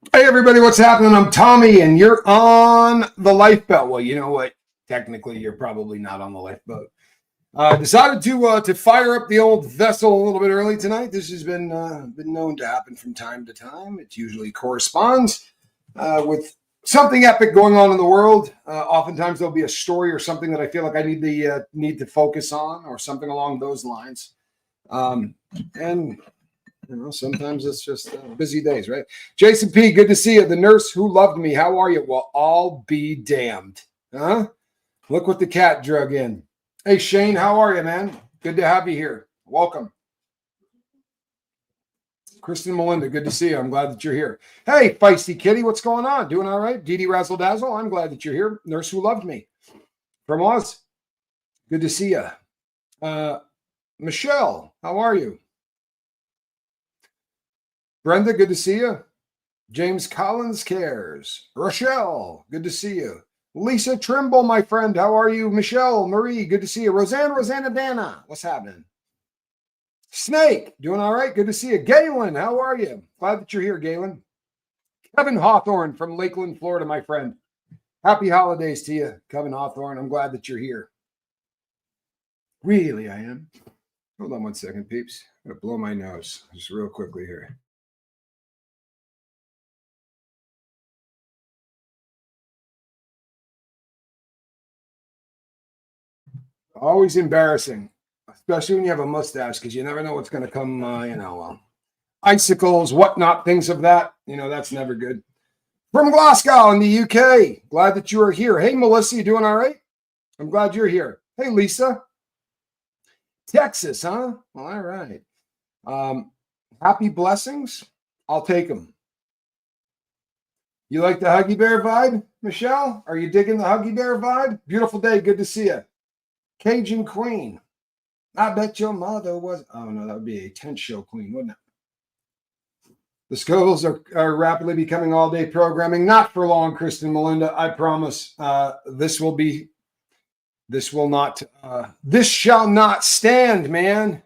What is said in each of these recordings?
Hey everybody, what's happening? I'm Tommy and you're on the lifeboat. Well, you know what? Technically, you're probably not on the lifeboat. Decided to fire up the old vessel a little bit early tonight. This has been known to happen from time to time. It usually corresponds with something epic going on in the world. Oftentimes there'll be a story or something that I feel like I need to focus on, or something along those lines. And sometimes it's just busy days, right? Jason P, good to see you. The nurse who loved me. How are you? Well, I'll be damned. Huh? Look what the cat drug in. Hey, Shane, how are you, man? Good to have you here. Welcome. Kristen Melinda, good to see you. I'm glad that you're here. Hey, Feisty Kitty, what's going on? Doing all right? Dee Dee Razzle Dazzle, I'm glad that you're here. Nurse who loved me. From Oz, good to see you. Michelle, how are you? Brenda, good to see you. James Collins cares. Rochelle, good to see you. Lisa Trimble, my friend, how are you? Michelle, Marie, good to see you. Rosanna Dana, what's happening? Snake, doing all right? Good to see you. Galen, how are you? Glad that you're here, Galen. Kevin Hawthorne from Lakeland, Florida, my friend. Happy holidays to you, Kevin Hawthorne. I'm glad that you're here. Really, I am. Hold on one second, peeps. I'm going to blow my nose just real quickly here. Always embarrassing, especially when you have a mustache, because you never know what's going to come, icicles, whatnot, things of that. That's never good. From Glasgow in the UK, glad that you are here. Hey, Melissa, you doing all right? I'm glad you're here. Hey, Lisa. Texas, huh? Well, all right. Happy blessings. I'll take them. You like the Huggy Bear vibe, Michelle? Are you digging the Huggy Bear vibe? Beautiful day. Good to see you. Cajun Queen. I bet your mother was. Oh, no, that would be a tent show queen, wouldn't it? The Scovilles are rapidly becoming all-day programming. Not for long, Kristen Melinda. I promise. This shall not stand, man.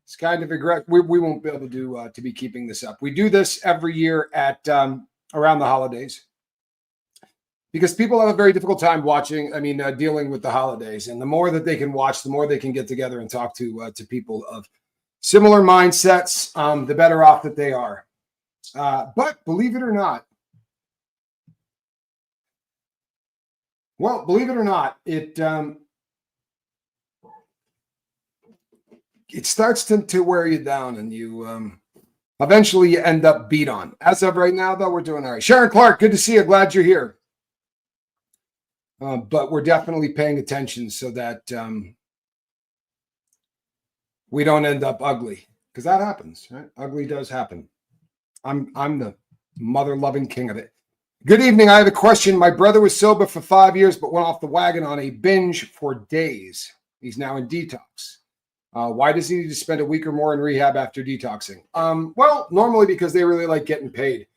It's kind of regret. We won't be able to be keeping this up. We do this every year at around the holidays, because people have a very difficult time dealing with the holidays. And the more that they can watch, the more they can get together and talk to people of similar mindsets, the better off that they are. But believe it or not, it starts to wear you down, and you eventually you end up beat on. As of right now, though, we're doing all right. Sharon Clark, good to see you. Glad you're here. But we're definitely paying attention so that we don't end up ugly, because that happens, right? Ugly does happen. I'm the mother-loving king of it. Good evening. I have a question. My brother was sober for 5 years, but went off the wagon on a binge for days. He's now in detox. Why does he need to spend a week or more in rehab after detoxing? Well, normally because they really like getting paid.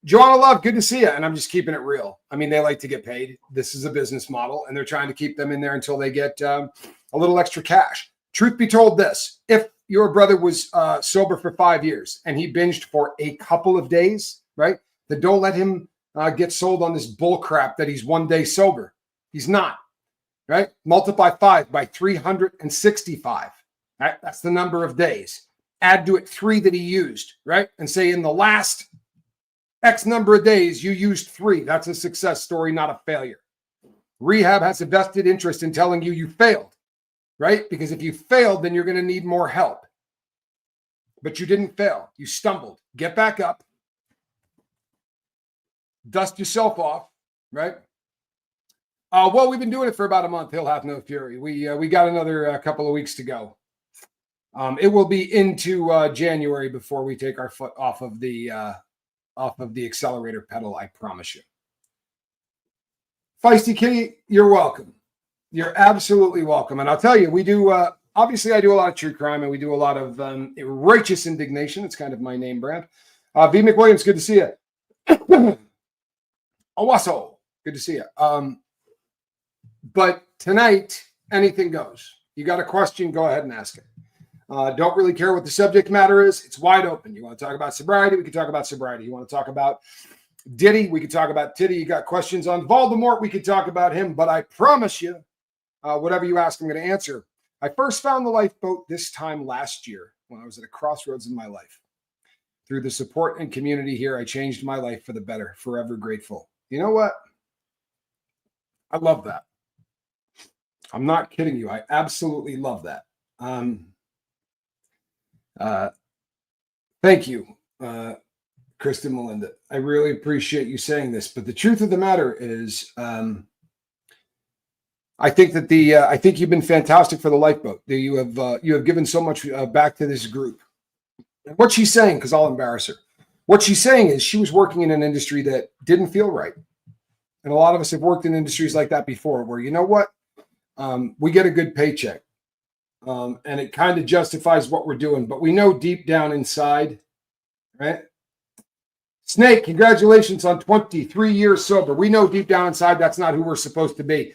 Joanna Love, good to see you. And I'm just keeping it real. They like to get paid. This is a business model, and they're trying to keep them in there until they get a little extra cash. Truth be told, if your brother was sober for 5 years and he binged for a couple of days, right, then don't let him get sold on this bull crap that he's 1 day sober. He's not, right? Multiply 5 by 365. Right? That's the number of days. Add to it 3 that he used, right? And say in the last X number of days, you used 3. That's a success story, not a failure. Rehab has a vested interest in telling you failed, right? Because if you failed, then you're going to need more help. But you didn't fail. You stumbled. Get back up. Dust yourself off, right? Well, we've been doing it for about a month. He'll have no fury. We got another couple of weeks to go. It will be into January before we take our foot off of the accelerator pedal, I promise you. Feisty Kitty, you're welcome. You're absolutely welcome. And I'll tell you, we do, obviously I do a lot of true crime, and we do a lot of righteous indignation. It's kind of my name brand. V. McWilliams, good to see you. Owasso, good to see you. But tonight, anything goes. You got a question, go ahead and ask it. Don't really care what the subject matter is. It's wide open. You want to talk about sobriety? We can talk about sobriety. You want to talk about Diddy? We can talk about Diddy. You got questions on Voldemort? We can talk about him. But I promise you, whatever you ask, I'm going to answer. I first found the lifeboat this time last year when I was at a crossroads in my life. Through the support and community here, I changed my life for the better. Forever grateful. You know what? I love that. I'm not kidding you. I absolutely love that. Thank you, Kristen Melinda. I really appreciate you saying this. But the truth of the matter is, I think that I think you've been fantastic for the lifeboat. You have given so much back to this group. And what she's saying, because I'll embarrass her, what she's saying is she was working in an industry that didn't feel right. And a lot of us have worked in industries like that before, where, you know what, we get a good paycheck. And it kind of justifies what we're doing, but we know deep down inside, right? Snake, congratulations on 23 years sober. We know deep down inside that's not who we're supposed to be.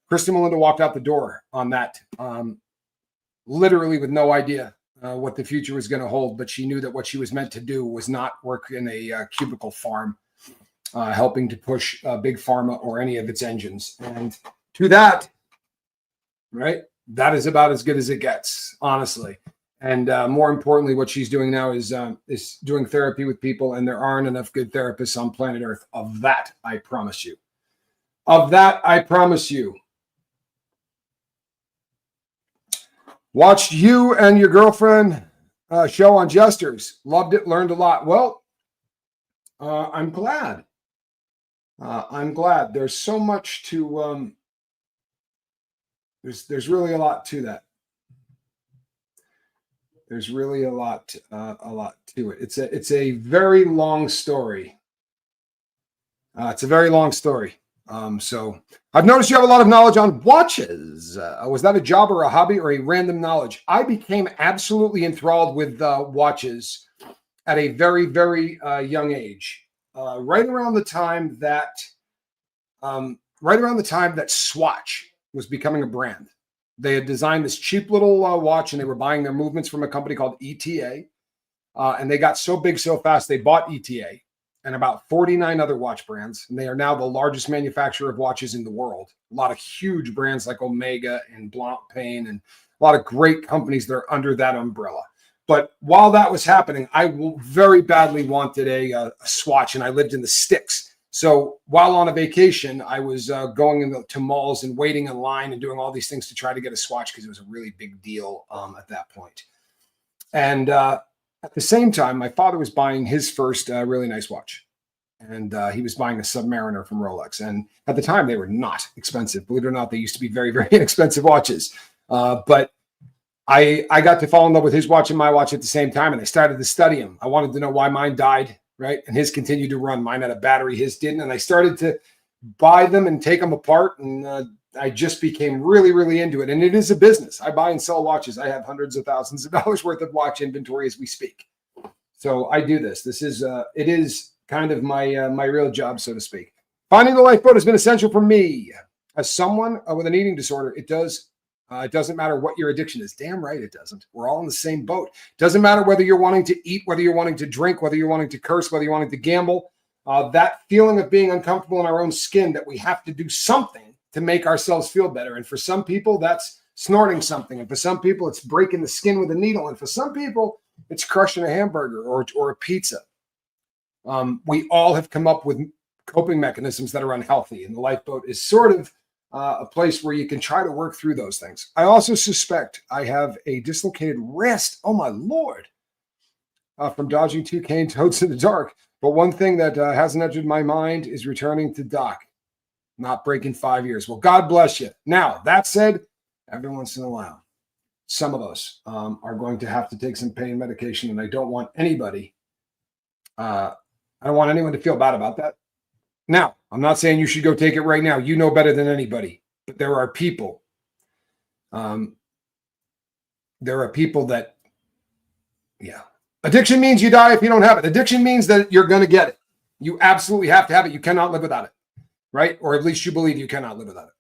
Kristen Melinda walked out the door on that, literally with no idea what the future was going to hold, but she knew that what she was meant to do was not work in a cubicle farm, helping to push big pharma or any of its engines. And to that, right? That is about as good as it gets, honestly. And more importantly, what she's doing now is doing therapy with people, and there aren't enough good therapists on planet Earth. Of that, I promise you. Of that, I promise you. Watched you and your girlfriend show on Jesters. Loved it, learned a lot. Well, I'm glad. I'm glad. There's so much to... There's really a lot to that. There's really a lot to it. It's a very long story. It's a very long story. So I've noticed you have a lot of knowledge on watches. Was that a job or a hobby or a random knowledge? I became absolutely enthralled with watches at a very, very young age. Right around the time that Swatch was becoming a brand. They had designed this cheap little watch, and they were buying their movements from a company called ETA. And they got so big so fast, they bought ETA and about 49 other watch brands. And they are now the largest manufacturer of watches in the world. A lot of huge brands like Omega and Blancpain, and a lot of great companies that are under that umbrella. But while that was happening, I very badly wanted a Swatch, and I lived in the sticks. So while on a vacation, I was going to malls and waiting in line and doing all these things to try to get a Swatch because it was a really big deal at that point. And at the same time, my father was buying his first really nice watch. And he was buying a Submariner from Rolex. And at the time, they were not expensive. Believe it or not, they used to be very, very inexpensive watches. But I got to fall in love with his watch and my watch at the same time. And I started to study them. I wanted to know why mine died. Right. And his continued to run. Mine had a battery, his didn't. And I started to buy them and take them apart. And I just became really, really into it. And it is a business. I buy and sell watches. I have hundreds of thousands of dollars worth of watch inventory as we speak. So I do this. This is it is kind of my real job, so to speak. Finding the lifeboat has been essential for me. As someone with an eating disorder, it doesn't matter what your addiction is. Damn right it doesn't. We're all in the same boat. Doesn't matter whether you're wanting to eat, whether you're wanting to drink, whether you're wanting to curse, whether you're wanting to gamble. That feeling of being uncomfortable in our own skin, that we have to do something to make ourselves feel better. And for some people, that's snorting something. And for some people, it's breaking the skin with a needle. And for some people, it's crushing a hamburger or a pizza. We all have come up with coping mechanisms that are unhealthy. And the lifeboat is sort of a place where you can try to work through those things. I also suspect I have a dislocated wrist. Oh, my Lord. From dodging 2 cane toads in the dark. But one thing that hasn't entered my mind is returning to doc. Not breaking 5 years. Well, God bless you. Now, that said, every once in a while, some of us are going to have to take some pain medication, and I don't want anybody, I don't want anyone to feel bad about that. Now, I'm not saying you should go take it right now. You know better than anybody. But there are people. That, yeah. Addiction means you die if you don't have it. Addiction means that you're going to get it. You absolutely have to have it. You cannot live without it, right? Or at least you believe you cannot live without it.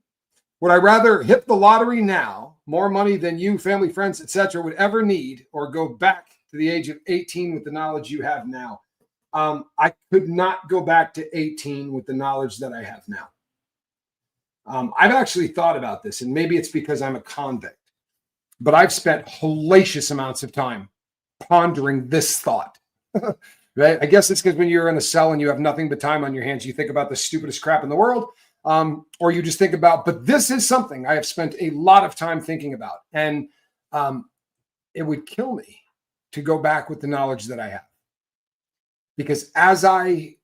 Would I rather hit the lottery now more money than you, family, friends, etc., would ever need, or go back to the age of 18 with the knowledge you have now. I could not go back to 18 with the knowledge that I have now. I've actually thought about this, and maybe it's because I'm a convict, but I've spent hellacious amounts of time pondering this thought. Right? I guess it's because when you're in a cell and you have nothing but time on your hands, you think about the stupidest crap in the world, or you just think about, but this is something I have spent a lot of time thinking about, and it would kill me to go back with the knowledge that I have. Because as I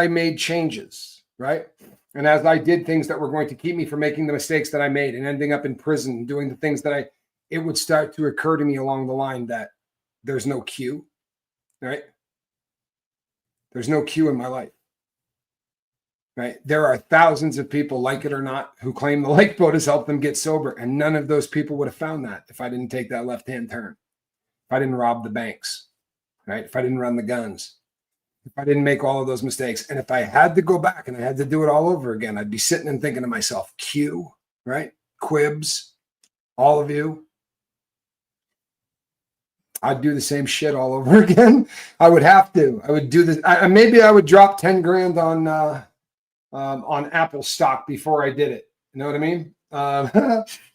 made changes, right? And as I did things that were going to keep me from making the mistakes that I made and ending up in prison, doing the things that it would start to occur to me along the line that there's no cue, right? There's no cue in my life, right? There are thousands of people, like it or not, who claim the lifeboat has helped them get sober. And none of those people would have found that if I didn't take that left-hand turn, if I didn't rob the banks, right? If I didn't run the guns, if I didn't make all of those mistakes. And if I had to go back and I had to do it all over again, I'd be sitting and thinking to myself, Q, right? Quibs, all of you. I'd do the same shit all over again. I would have to. I would do this. Maybe I would drop 10 grand on Apple stock before I did it. You know what I mean?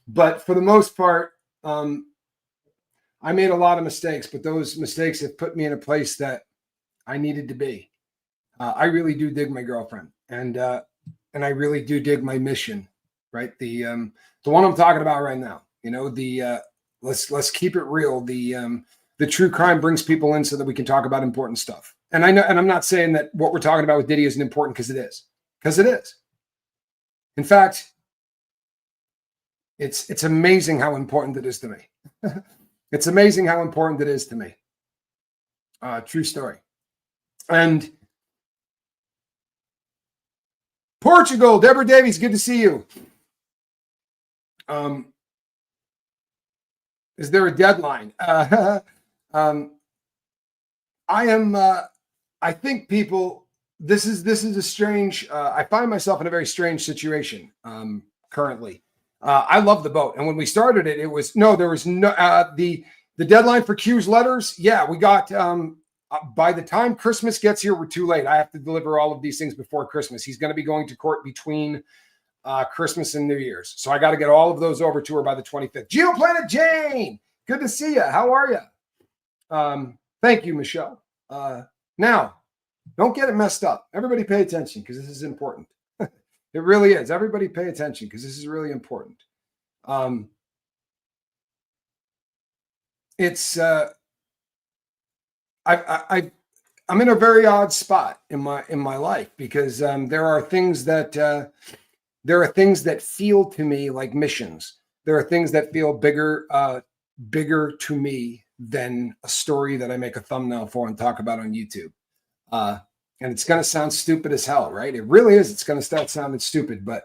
But for the most part, I made a lot of mistakes, but those mistakes have put me in a place that I needed to be. I really do dig my girlfriend, and I really do dig my mission, right? The one I'm talking about right now. You know, let's keep it real. The true crime brings people in so that we can talk about important stuff. And I know, and I'm not saying that what we're talking about with Diddy isn't important, because it is. In fact, it's amazing how important it is to me. It's amazing how important it is to me. True story. And Portugal, Deborah Davies, good to see you. Is there a deadline? I think people, this is a strange, I find myself in a very strange situation currently. I love the boat. And when we started it, there was no, the deadline for Q's letters. Yeah, we got, by the time Christmas gets here, we're too late. I have to deliver all of these things before Christmas. He's going to be going to court between Christmas and New Year's. So I got to get all of those over to her by the 25th. Geoplanet Jane, good to see you. How are you? Thank you, Michelle. Now, don't get it messed up. Everybody pay attention, because this is important. It really is. Everybody pay attention, because this is really important. I'm in a very odd spot in my life, because there are things that feel to me like missions. There are things that feel bigger to me than a story that I make a thumbnail for and talk about on YouTube. And it's going to sound stupid as hell, right? It really is. It's going to start sounding stupid, but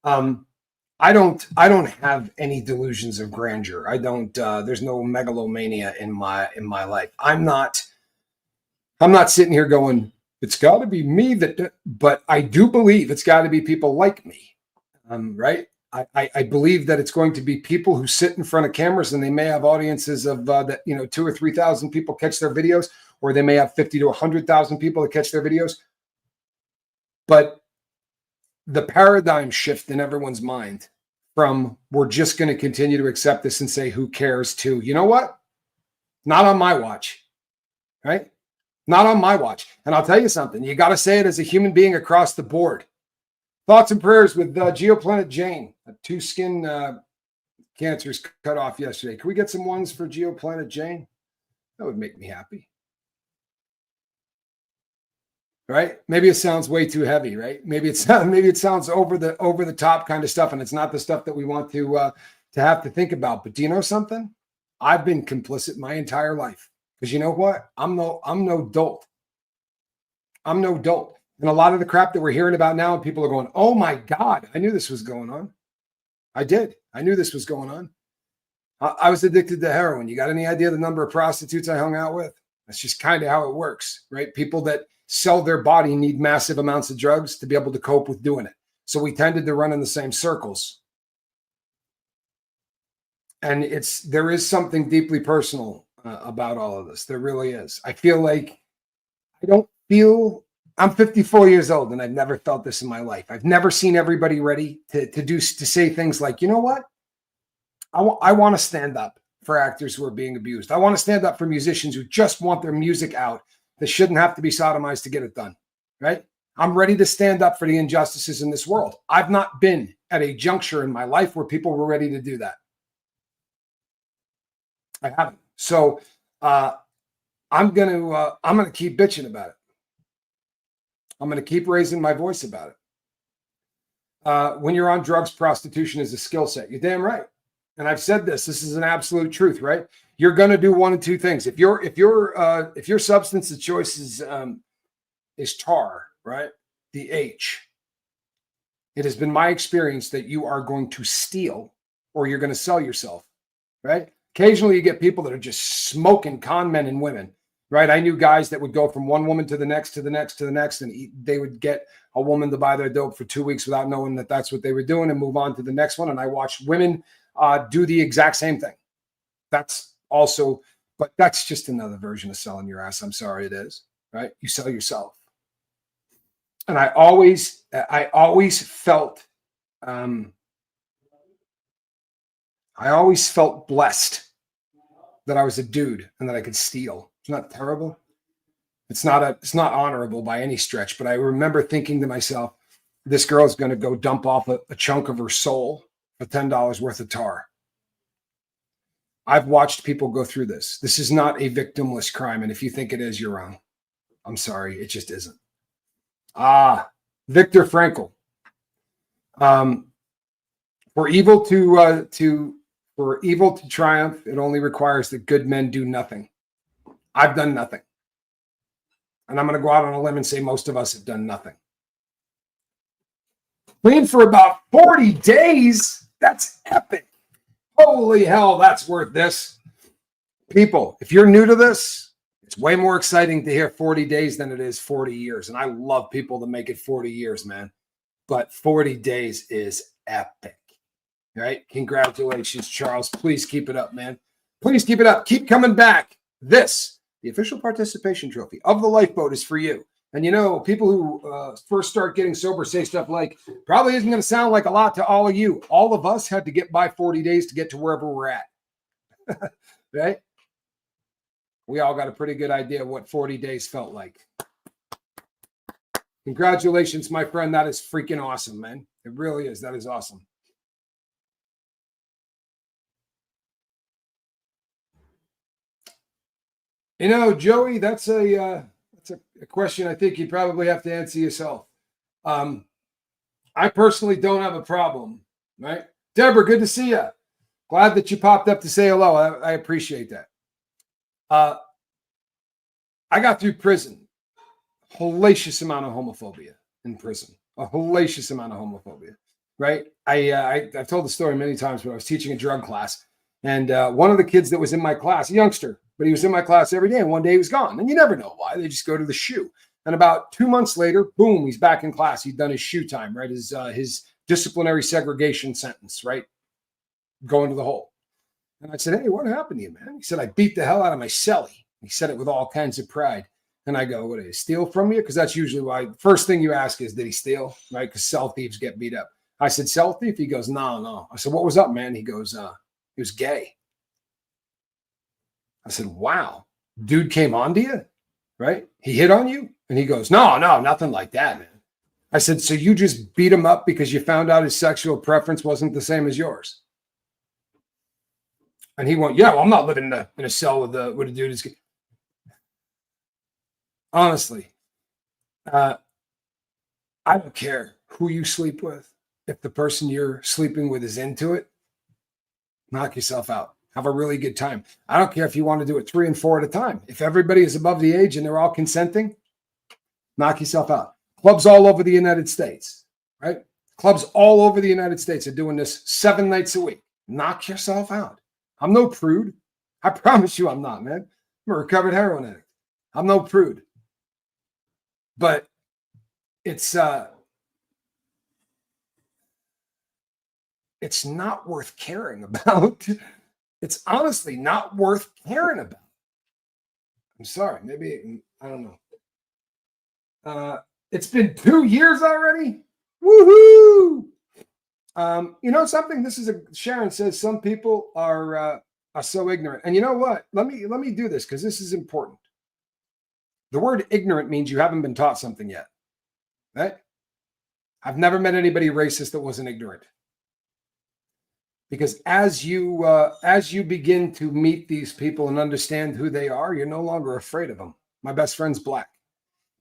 I don't have any delusions of grandeur. I don't. There's no megalomania in my life. I'm not sitting here going, it's got to be me but I do believe it's got to be people like me, right? I believe that it's going to be people who sit in front of cameras, and they may have audiences of 2,000 or 3,000 people catch their videos, or they may have 50 to 100,000 people that catch their videos. But the paradigm shift in everyone's mind from we're just going to continue to accept this and say, who cares, to, you know what? Not on my watch, right? Not on my watch. And I'll tell you something, you got to say it as a human being across the board. Thoughts and prayers with Geoplanet Jane. 2 skin cancers cut off yesterday. Can we get some ones for Geoplanet Jane? That would make me happy. Right? Maybe it sounds way too heavy, right? Maybe it sounds over the top kind of stuff, and it's not the stuff that we want to have to think about. But do you know something? I've been complicit my entire life, because you know what? I'm no dolt. I'm no dolt. And a lot of the crap that we're hearing about now, and people are going, "Oh my God, I knew this was going on." I did. I knew this was going on. I was addicted to heroin. You got any idea the number of prostitutes I hung out with? That's just kind of how it works, right? People that sell their body need massive amounts of drugs to be able to cope with doing it. So we tended to run in the same circles. And there is something deeply personal about all of this. There really is. I feel like I'm 54 years old and I've never felt this in my life. I've never seen everybody ready to say things like, you know what? I want to stand up for actors who are being abused. I want to stand up for musicians who just want their music out that shouldn't have to be sodomized to get it done, right? I'm ready to stand up for the injustices in this world. I've not been at a juncture in my life where people were ready to do that. I haven't. So I'm gonna keep bitching about it. I'm gonna keep raising my voice about it. When you're on drugs, prostitution is a skill set. You're damn right. And I've said this is an absolute truth, right? You're going to do one of two things. If your substance of choice is tar, right? The H. It has been my experience that you are going to steal or you're going to sell yourself, right? Occasionally you get people that are just smoking con men and women, right? I knew guys that would go from one woman to the next, to the next, to the next, and they would get a woman to buy their dope for 2 weeks without knowing that that's what they were doing and move on to the next one. And I watched women do the exact same thing. But that's just another version of selling your ass. I'm sorry, it is, right? You sell yourself. And I always felt blessed that I was a dude and that I could steal. It's not terrible. It's not honorable by any stretch, but I remember thinking to myself, this girl's going to go dump off a chunk of her soul for $10 worth of tar. I've watched people go through this. This is not a victimless crime. And if you think it is, you're wrong. I'm sorry. It just isn't. Viktor Frankl. For evil to triumph, it only requires that good men do nothing. I've done nothing. And I'm going to go out on a limb and say most of us have done nothing. Clean for about 40 days. That's epic. Holy hell, that's worth this. People, if you're new to this, it's way more exciting to hear 40 days than it is 40 years. And I love people that make it 40 years, man. But 40 days is epic. Right? Congratulations, Charles. Please keep it up, man. Please keep it up. Keep coming back. The official participation trophy of the Lifeboat is for you. And people who first start getting sober say stuff like, probably isn't going to sound like a lot to all of you. All of us had to get by 40 days to get to wherever we're at. Right? We all got a pretty good idea of what 40 days felt like. Congratulations, my friend. That is freaking awesome, man. It really is. That is awesome. Joey, that's a question I think you probably have to answer yourself. I personally don't have a problem, right? Deborah, good to see you. Glad that you popped up to say hello. I appreciate that. I got through prison. Hellacious amount of homophobia in prison. A hellacious amount of homophobia, right? I've told the story many times, but I was teaching a drug class. And one of the kids that was in my class, a youngster, but he was in my class every day. And one day he was gone. And you never know why. They just go to the shoe. And about 2 months later, boom, he's back in class. He'd done his shoe time, right? His disciplinary segregation sentence, right? Going to the hole. And I said, hey, what happened to you, man? He said, I beat the hell out of my cellie. He said it with all kinds of pride. And I go, what did he steal from you? Because that's usually why. First thing you ask is, did he steal? Right? Because cell thieves get beat up. I said, cell thief? He goes, no. I said, what was up, man? He goes, he was gay. I said, wow, dude came on to you, right? He hit on you? And he goes, no, nothing like that, man. I said, so you just beat him up because you found out his sexual preference wasn't the same as yours? And he went, yeah, well, I'm not living in a cell with a dude who's gay. Honestly, I don't care who you sleep with. If the person you're sleeping with is into it, knock yourself out. Have a really good time. I don't care if you want to do it 3 and 4 at a time. If everybody is above the age and they're all consenting, knock yourself out. Clubs all over the United States, right? Clubs all over the United States are doing this 7 nights a week. Knock yourself out. I'm no prude. I promise you I'm not, man. I'm a recovered heroin addict. I'm no prude. But it's not worth caring about. It's honestly not worth caring about. I'm sorry. Maybe, I don't know. It's been 2 years already. Woohoo! You know something? Sharon says some people are so ignorant. And you know what? Let me do this because this is important. The word ignorant means you haven't been taught something yet. Right? I've never met anybody racist that wasn't ignorant. Because as you begin to meet these people and understand who they are, you're no longer afraid of them. My best friend's black.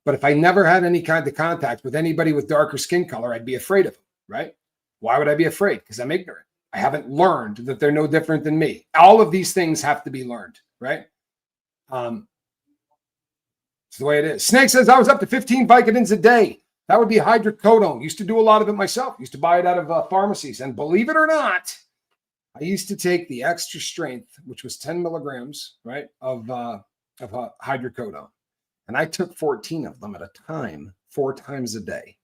But if I never had any kind of contact with anybody with darker skin color, I'd be afraid of them, right? Why would I be afraid? Because I'm ignorant. I haven't learned that they're no different than me. All of these things have to be learned, right? It's the way it is. Snake says, I was up to 15 Vicodins a day. That would be hydrocodone. Used to do a lot of it myself. Used to buy it out of pharmacies. And believe it or not, I used to take the extra strength, which was 10 milligrams, right, of hydrocodone. And I took 14 of them at a time, 4 times a day.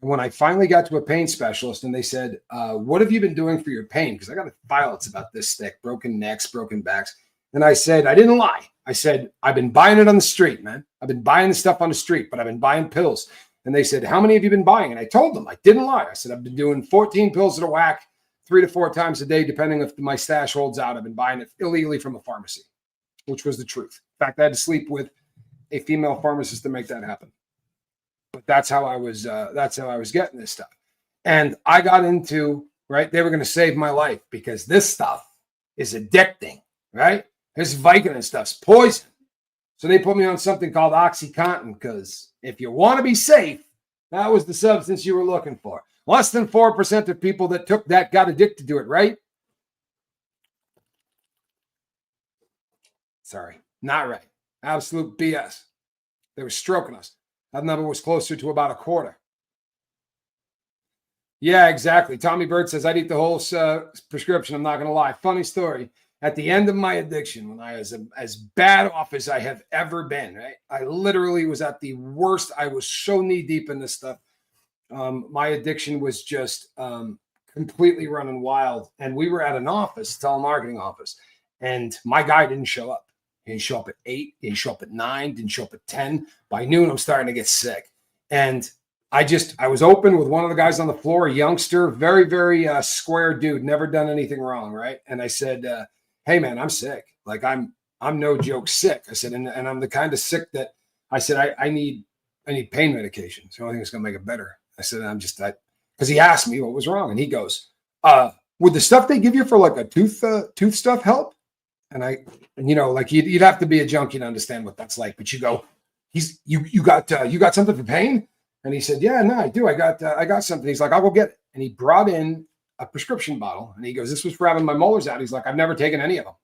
And when I finally got to a pain specialist and they said, what have you been doing for your pain? Because I got a file that's about this thick, broken necks, broken backs. And I said, I didn't lie. I said, I've been buying it on the street, man. I've been buying the stuff on the street, but I've been buying pills. And they said, how many have you been buying? And I told them, I didn't lie. I said, I've been doing 14 pills at a whack, 3 to 4 times a day, depending if my stash holds out. I've been buying it illegally from a pharmacy, which was the truth. In fact, I had to sleep with a female pharmacist to make that happen. But that's how I was getting this stuff. And I got into, right, they were going to save my life because this stuff is addicting, right? This Vicodin stuff's poison. So they put me on something called OxyContin because if you want to be safe, that was the substance you were looking for. Less than 4% of people that took that got addicted to it, right? Sorry, not right. Absolute BS. They were stroking us. That number was closer to about a quarter. Yeah, exactly. Tommy Bird says, I'd eat the whole prescription. I'm not going to lie. Funny story. At the end of my addiction, when I was as bad off as I have ever been, right? I literally was at the worst. I was so knee deep in this stuff. My addiction was just completely running wild. And we were at an office, telemarketing office, and my guy didn't show up. He didn't show up at 8. He didn't show up at 9. Didn't show up at 10. By noon, I'm starting to get sick. And I was open with one of the guys on the floor, a youngster, very, very square dude, never done anything wrong, right? And I said, hey, man, I'm sick. Like, I'm no joke sick. I said, and I'm the kind of sick that I said, I need pain medication. It's the only thing that's going to make it better. I said, because he asked me what was wrong. And he goes, would the stuff they give you for like a tooth stuff help? And like you'd have to be a junkie to understand what that's like. But you go, you got something for pain? And he said, yeah, no, I do. I got something. He's like, I'll go get it. And he brought in a prescription bottle. And he goes, this was for having my molars out. He's like, I've never taken any of them.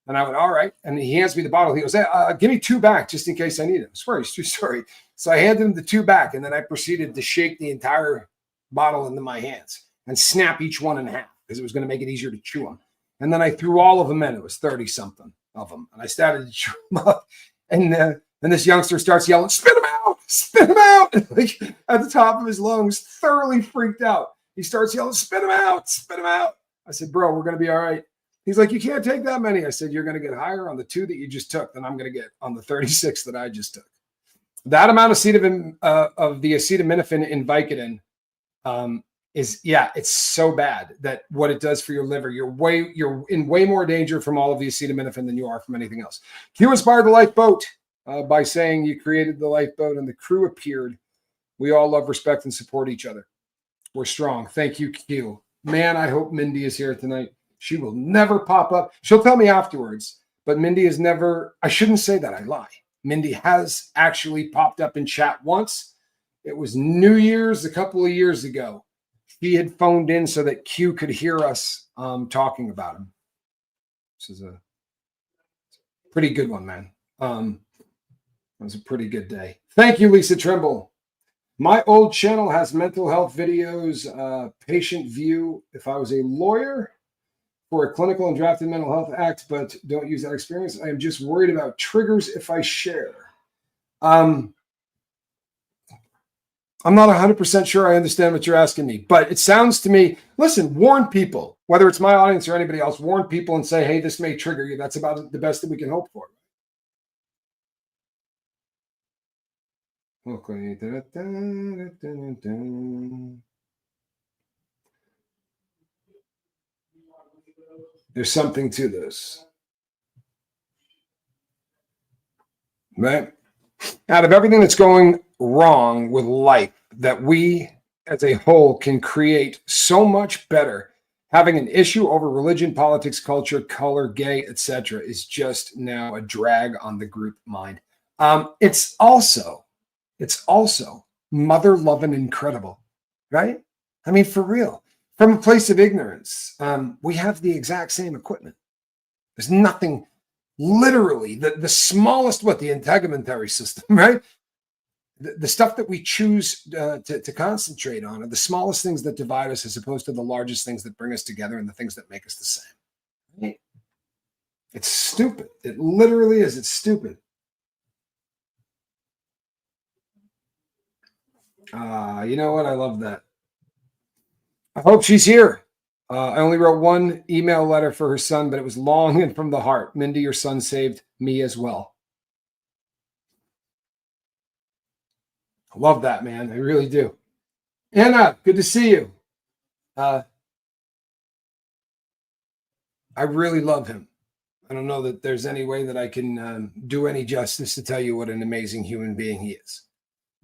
And I went, all right. And he hands me the bottle. He goes, hey, give me 2 back just in case I need it. I swear, he's true story. So I handed him the 2 back. And then I proceeded to shake the entire bottle into my hands and snap each one in half because it was going to make it easier to chew them. And then I threw all of them in. It was 30 something of them. And I started to chew them up. And then this youngster starts yelling, spit them out, spit them out. Like at the top of his lungs, thoroughly freaked out. He starts yelling, spit them out, spit them out. I said, bro, we're going to be all right. He's like, you can't take that many. I said, you're going to get higher on the 2 that you just took than I'm going to get on the 36 that I just took. That amount of the acetaminophen in Vicodin it's so bad that what it does for your liver, you're in way more danger from all of the acetaminophen than you are from anything else. Q inspired the lifeboat by saying you created the lifeboat and the crew appeared. We all love, respect, and support each other. We're strong. Thank you, Q. Man, I hope Mindy is here tonight. She will never pop up. She'll tell me afterwards, but Mindy has never, I shouldn't say that, I lie. Mindy has actually popped up in chat once. It was New Year's a couple of years ago. He had phoned in so that Q could hear us talking about him. This is a pretty good one, man. It was a pretty good day. Thank you, Lisa Trimble. My old channel has mental health videos, patient view. If I was a lawyer for a clinical and drafted mental health act, but don't use that experience, I am just worried about triggers if I share. I'm not 100% sure I understand what you're asking me, but it sounds to me, listen, warn people, whether it's my audience or anybody else, warn people and say, hey, this may trigger you. That's about the best that we can hope for. Okay. There's something to this, right? Out of everything that's going wrong with life, that we as a whole can create so much better. Having an issue over religion, politics, culture, color, gay, etc., is just now a drag on the group mind. It's also mother loving incredible, right? I mean, for real. From a place of ignorance, we have the exact same equipment. There's nothing, literally, the smallest, the integumentary system, right? The stuff that we choose to concentrate on are the smallest things that divide us as opposed to the largest things that bring us together and the things that make us the same. Right? It's stupid. It literally is. It's stupid. You know what? I love that. I hope she's here. I only wrote one email letter for her son, but it was long and from the heart. Mindy, your son saved me as well. I love that, man. I really do. Anna, good to see you. I really love him. I don't know that there's any way that I can do any justice to tell you what an amazing human being he is.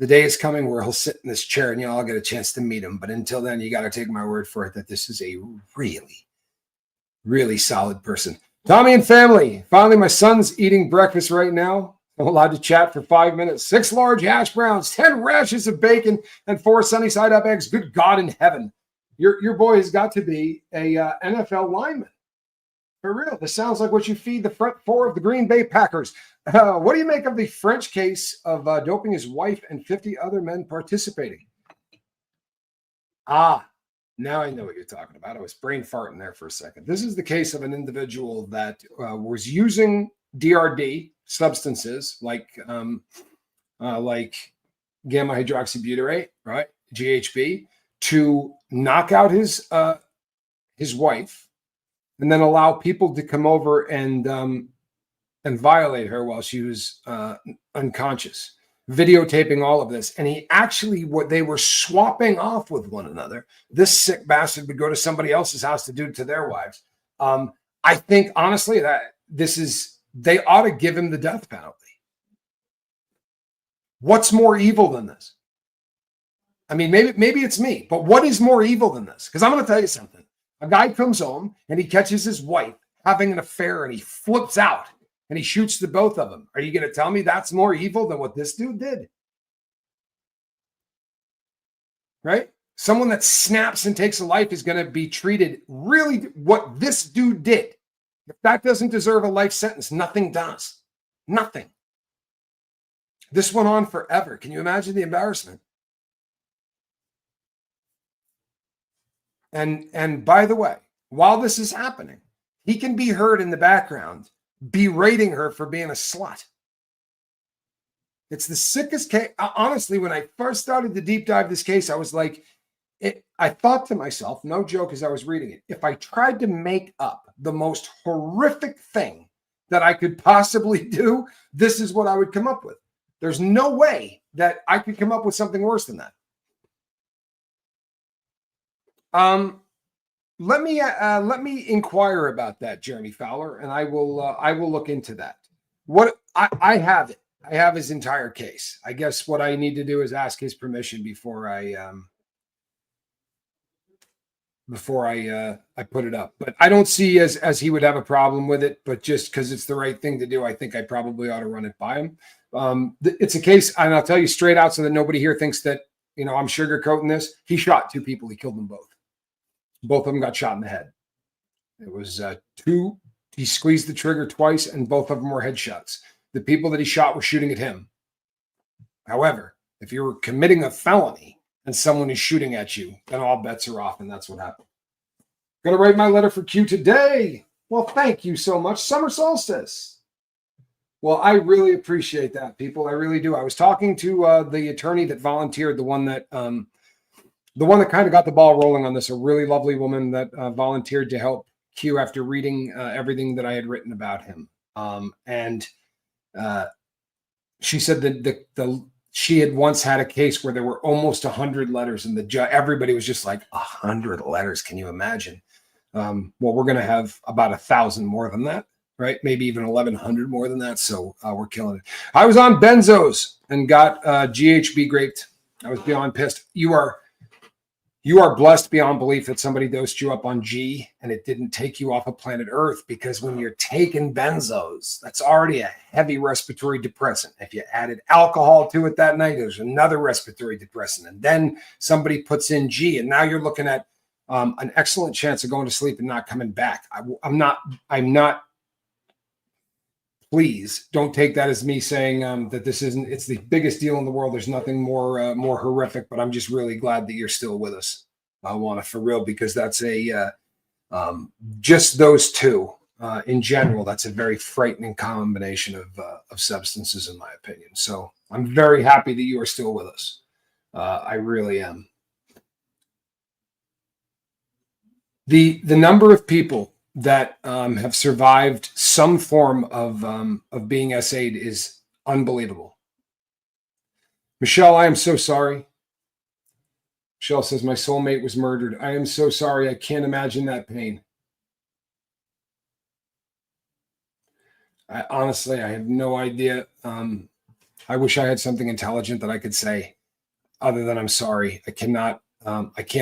The day is coming where he'll sit in this chair and you all get a chance to meet him. But until then, you got to take my word for it that this is a really, really solid person. Tommy and family. Finally, my son's eating breakfast right now. I'm allowed to chat for 5 minutes. 6 large hash browns, 10 rashers of bacon, and 4 sunny side up eggs. Good God in heaven. Your boy has got to be a NFL lineman. For real. This sounds like what you feed the front 4 of the Green Bay Packers. What do you make of the French case of doping his wife and 50 other men participating? Now I know what you're talking about. I was brain farting there for a second. This is the case of an individual that was using DRD substances like gamma hydroxybutyrate, right, GHB, to knock out his wife, and then allow people to come over and violate her while she was unconscious, videotaping all of this. And he actually, what they were swapping off with one another. This sick bastard would go to somebody else's house to do it to their wives. I think, honestly, that they ought to give him the death penalty. What's more evil than this? I mean, maybe it's me, but what is more evil than this? Because I'm going to tell you something. A guy comes home and he catches his wife having an affair and he flips out and he shoots the both of them. Are you going to tell me that's more evil than what this dude did? Right? Someone that snaps and takes a life is going to be treated really what this dude did. If that doesn't deserve a life sentence, nothing does. Nothing. This went on forever. Can you imagine the embarrassment? And by the way, while this is happening, he can be heard in the background berating her for being a slut. It's the sickest case. Honestly, when I first started to deep dive this case, I was like, I thought to myself, no joke, as I was reading it, if I tried to make up the most horrific thing that I could possibly do, this is what I would come up with. There's no way that I could come up with something worse than that. Let me inquire about that, Jeremy Fowler, and I will look into that. What I have it. I have his entire case. I guess what I need to do is ask his permission before I put it up. But I don't see as he would have a problem with it. But just because it's the right thing to do, I think I probably ought to run it by him. It's a case, and I'll tell you straight out so that nobody here thinks that I'm sugarcoating this. He shot 2 people. He killed them both. Both of them got shot in the head. It was 2. He squeezed the trigger twice, and both of them were headshots. The people that he shot were shooting at him. However, if you're committing a felony and someone is shooting at you, then all bets are off, and that's what happened. Going to write my letter for Q today. Well, thank you so much. Summer solstice. Well, I really appreciate that, people. I really do. I was talking to the attorney that volunteered, the one that kind of got the ball rolling on this. A really lovely woman that volunteered to help Q after reading everything that I had written about him. And she said that she had once had a case where there were almost 100 letters, and everybody was just like, 100 letters. Can you imagine? Well, we're going to have about 1,000 more than that. Right? Maybe even 1,100 more than that. So we're killing it. I was on benzos and got GHB graped. I was beyond pissed. You are blessed beyond belief that somebody dosed you up on G and it didn't take you off of planet Earth, because when you're taking benzos, that's already a heavy respiratory depressant. If you added alcohol to it that night, there's another respiratory depressant. And then somebody puts in G, and now you're looking at an excellent chance of going to sleep and not coming back. I'm not. Please don't take that as me saying that this isn't, it's the biggest deal in the world. There's nothing more horrific, but I'm just really glad that you're still with us. I want to, for real, because that's just those two in general, that's a very frightening combination of substances, in my opinion. So I'm very happy that you are still with us. I really am. The number of people that have survived some form of being SA'd is unbelievable. Michelle, I am so sorry. Michelle says, my soulmate was murdered. I am so sorry. I can't imagine that pain. Honestly, I have no idea. I wish I had something intelligent that I could say other than I'm sorry. I can't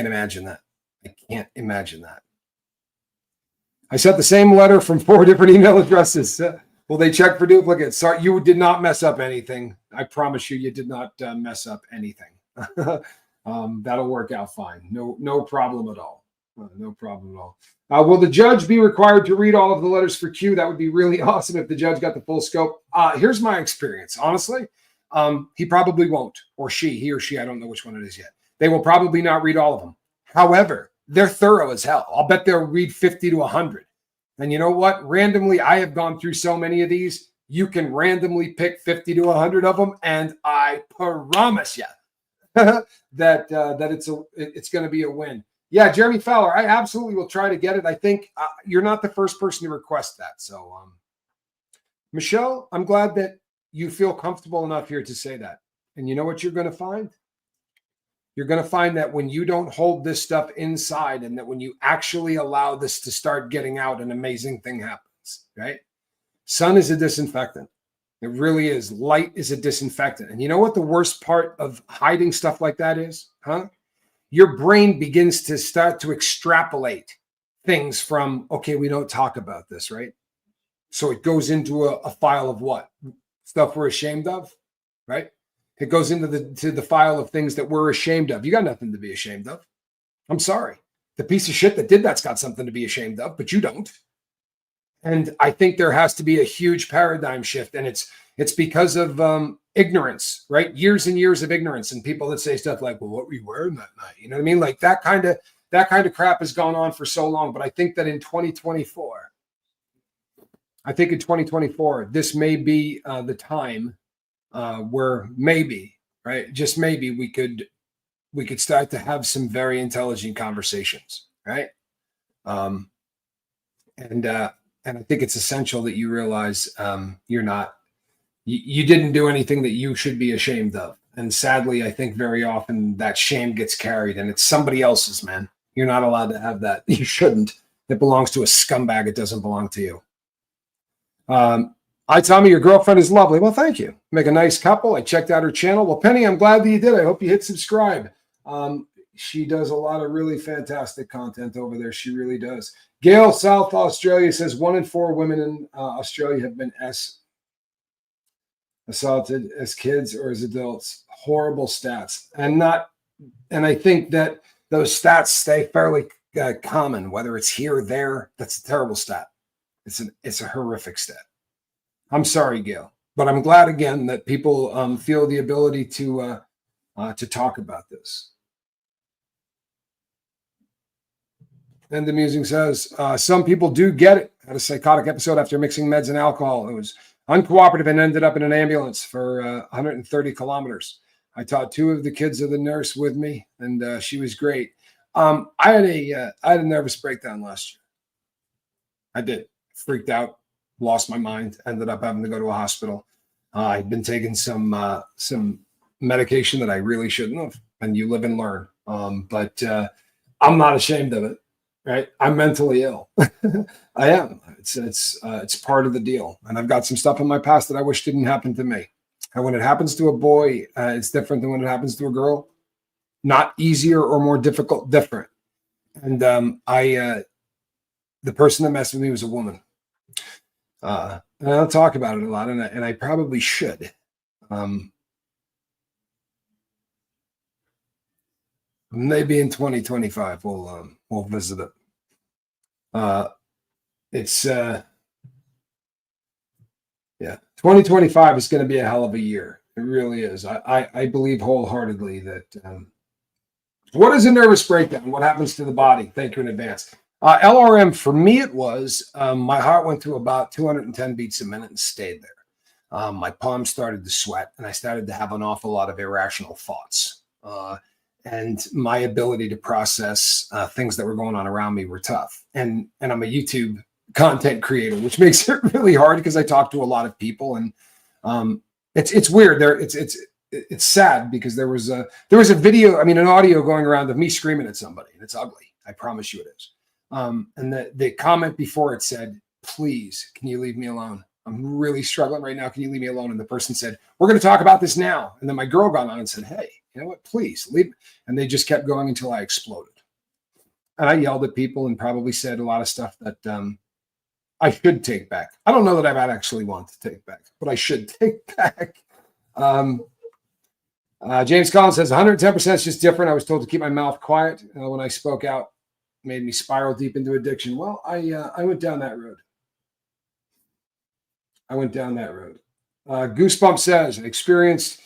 imagine that. I can't imagine that. I sent the same letter from 4 different email addresses. Will they check for duplicates? Sorry, you did not mess up anything. I promise you, you did not mess up anything. That'll work out fine. No problem at all. No problem at all. Will the judge be required to read all of the letters for Q? That would be really awesome if the judge got the full scope. Here's my experience. Honestly, he probably won't, or he or she, I don't know which one it is yet. They will probably not read all of them. However, they're thorough as hell. I'll bet they'll read 50 to 100. And you know what? Randomly, I have gone through so many of these. You can randomly pick 50 to 100 of them, and I promise you that it's going to be a win. Yeah, Jeremy Fowler, I absolutely will try to get it. I think you're not the first person to request that. So, Michelle, I'm glad that you feel comfortable enough here to say that. And you know what you're going to find? You're going to find that when you don't hold this stuff inside, and that when you actually allow this to start getting out, an amazing thing happens, right? Sun is a disinfectant. It really is. Light is a disinfectant. And you know what the worst part of hiding stuff like that is? Your brain begins to start to extrapolate things from, okay, we don't talk about this, right? So it goes into a file of what? Stuff we're ashamed of, right? It goes into the file of things that we're ashamed of. You got nothing to be ashamed of. I'm sorry. The piece of shit that did that's got something to be ashamed of, but you don't. And I think there has to be a huge paradigm shift. And it's because of ignorance, right? Years and years of ignorance, and people that say stuff like, well, what were you wearing that night? You know what I mean? Like that kind of crap has gone on for so long. But I think that in 2024, this may be the time where maybe, right, just maybe we could start to have some very intelligent conversations, right? And I think it's essential that you realize you didn't do anything that you should be ashamed of. And sadly, I think very often that shame gets carried, and it's somebody else's, man. You're not allowed to have that. You shouldn't. It belongs to a scumbag. It doesn't belong to you. Hi, Tommy, your girlfriend is lovely. Well, thank you. Make a nice couple. I checked out her channel. Well, Penny, I'm glad that you did. I hope you hit subscribe. She does a lot of really fantastic content over there. She really does. Gail, South Australia, says 1 in 4 women in Australia have been assaulted as kids or as adults. Horrible stats. And I think that those stats stay fairly common, whether it's here or there. That's a terrible stat. It's a horrific stat. I'm sorry, Gail, but I'm glad again that people feel the ability to talk about this. And the musing says, some people do get it. Had a psychotic episode after mixing meds and alcohol. It was uncooperative, and ended up in an ambulance for 130 kilometers. I taught 2 of the kids of the nurse with me, and she was great. I had a nervous breakdown last year. I did. Freaked out, lost my mind, ended up having to go to a hospital. I'd been taking some medication that I really shouldn't have, and you live and learn. But I'm not ashamed of it, right? I'm mentally ill. I am. It's part of the deal, and I've got some stuff in my past that I wish didn't happen to me. And when it happens to a boy, it's different than when it happens to a girl. Not easier or more difficult, different. And the person that messed with me was a woman. And I don't talk about it a lot, and I probably should. Maybe in 2025 we'll visit it. It's 2025 is going to be a hell of a year. It really is. I believe wholeheartedly that. What is a nervous breakdown? What happens to the body? Thank you in advance. LRM, for me, it was my heart went to about 210 beats a minute and stayed there. My palms started to sweat, and I started to have an awful lot of irrational thoughts. And my ability to process things that were going on around me were tough. And I'm a YouTube content creator, which makes it really hard because I talk to a lot of people, and it's weird. It's sad because there was a video, an audio going around of me screaming at somebody, and it's ugly. I promise you it is. And the comment before it said, "Please, can you leave me alone? I'm really struggling right now. Can you leave me alone?" And the person said, "We're going to talk about this now." And then my girl got on and said, "Hey, you know what? Please leave." And they just kept going until I exploded. And I yelled at people and probably said a lot of stuff that I should take back. I don't know that I actually want to take back, but I should take back. James Collins says 110% is just different. I was told to keep my mouth quiet when I spoke out. Made me spiral deep into addiction. Well, I went down that road. Goosebump says, experienced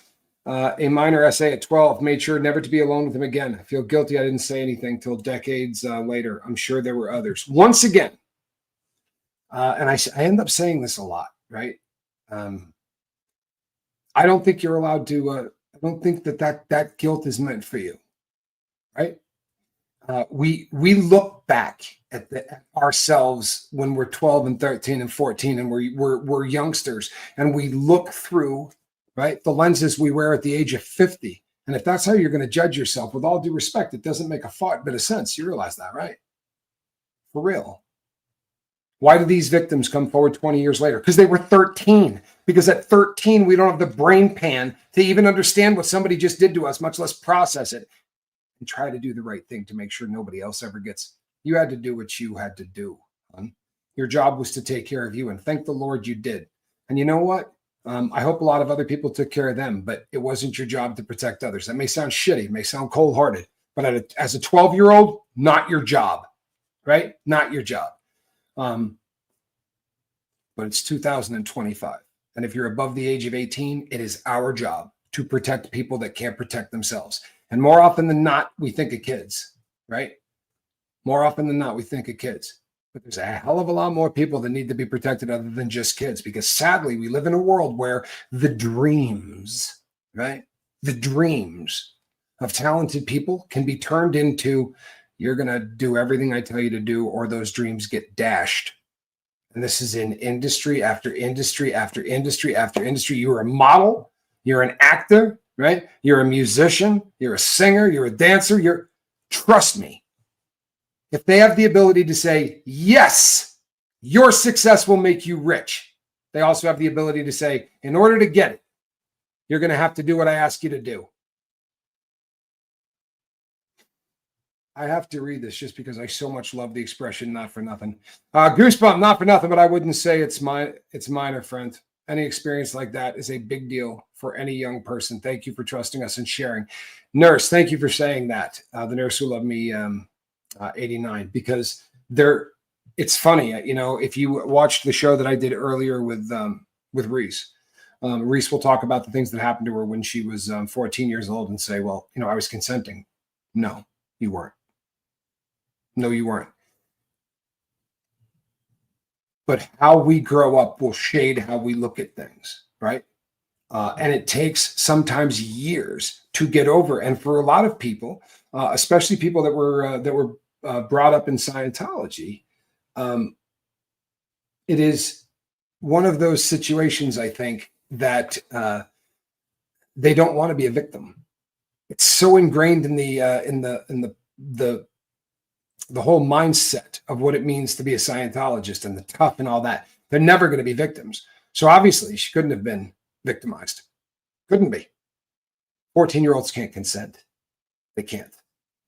a minor essay at 12, made sure never to be alone with him again. I feel guilty I didn't say anything till decades later. I'm sure there were others. Once again, and I end up saying this a lot, right? I don't think you're allowed to, I don't think that guilt is meant for you, right? We look back at ourselves when we're 12 and 13 and 14 and we're youngsters, and we look through, right, the lenses we wear at the age of 50. And if that's how you're going to judge yourself, with all due respect, it doesn't make a fart bit of sense. You realize that, right? For real. Why do these victims come forward 20 years later? Because they were 13. Because at 13, we don't have the brain pan to even understand what somebody just did to us, much less process it and try to do the right thing to make sure nobody else ever gets. You had to do what you had to do. Your job was to take care of you, and thank the Lord you did. And you know what? I hope a lot of other people took care of them, but it wasn't your job to protect others. That may sound shitty, it may sound cold-hearted, but as a 12-year-old, not your job, right? Not your job. But it's 2025. And if you're above the age of 18, it is our job to protect people that can't protect themselves. And more often than not, we think of kids, right? More often than not, we think of kids. But there's a hell of a lot more people that need to be protected other than just kids, because sadly, we live in a world where the dreams, right? The dreams of talented people can be turned into, you're going to do everything I tell you to do, or those dreams get dashed. And this is in industry after industry after industry after industry. You're a model, you're an actor, right? You're a musician, you're a singer, you're a dancer. Trust me, if they have the ability to say, yes, your success will make you rich, they also have the ability to say, in order to get it, you're going to have to do what I ask you to do. I have to read this just because I so much love the expression, not for nothing. Goosebump, not for nothing, but I wouldn't say it's minor, friend. Any experience like that is a big deal for any young person. Thank you for trusting us and sharing. Nurse, thank you for saying that. The nurse who loved me, 89, because it's funny, if you watched the show that I did earlier with Reese, Reese will talk about the things that happened to her when she was 14 years old and say, well, I was consenting. No, you weren't. No, you weren't. but how we grow up will shade how we look at things, right? And it takes sometimes years to get over. And for a lot of people, especially people that were brought up in Scientology, it is one of those situations, I think, that they don't want to be a victim. It's so ingrained in the whole mindset of what it means to be a Scientologist and the tough and all that. They're never going to be victims. So obviously, she couldn't have been victimized. Couldn't be. 14-year-olds can't consent. They can't.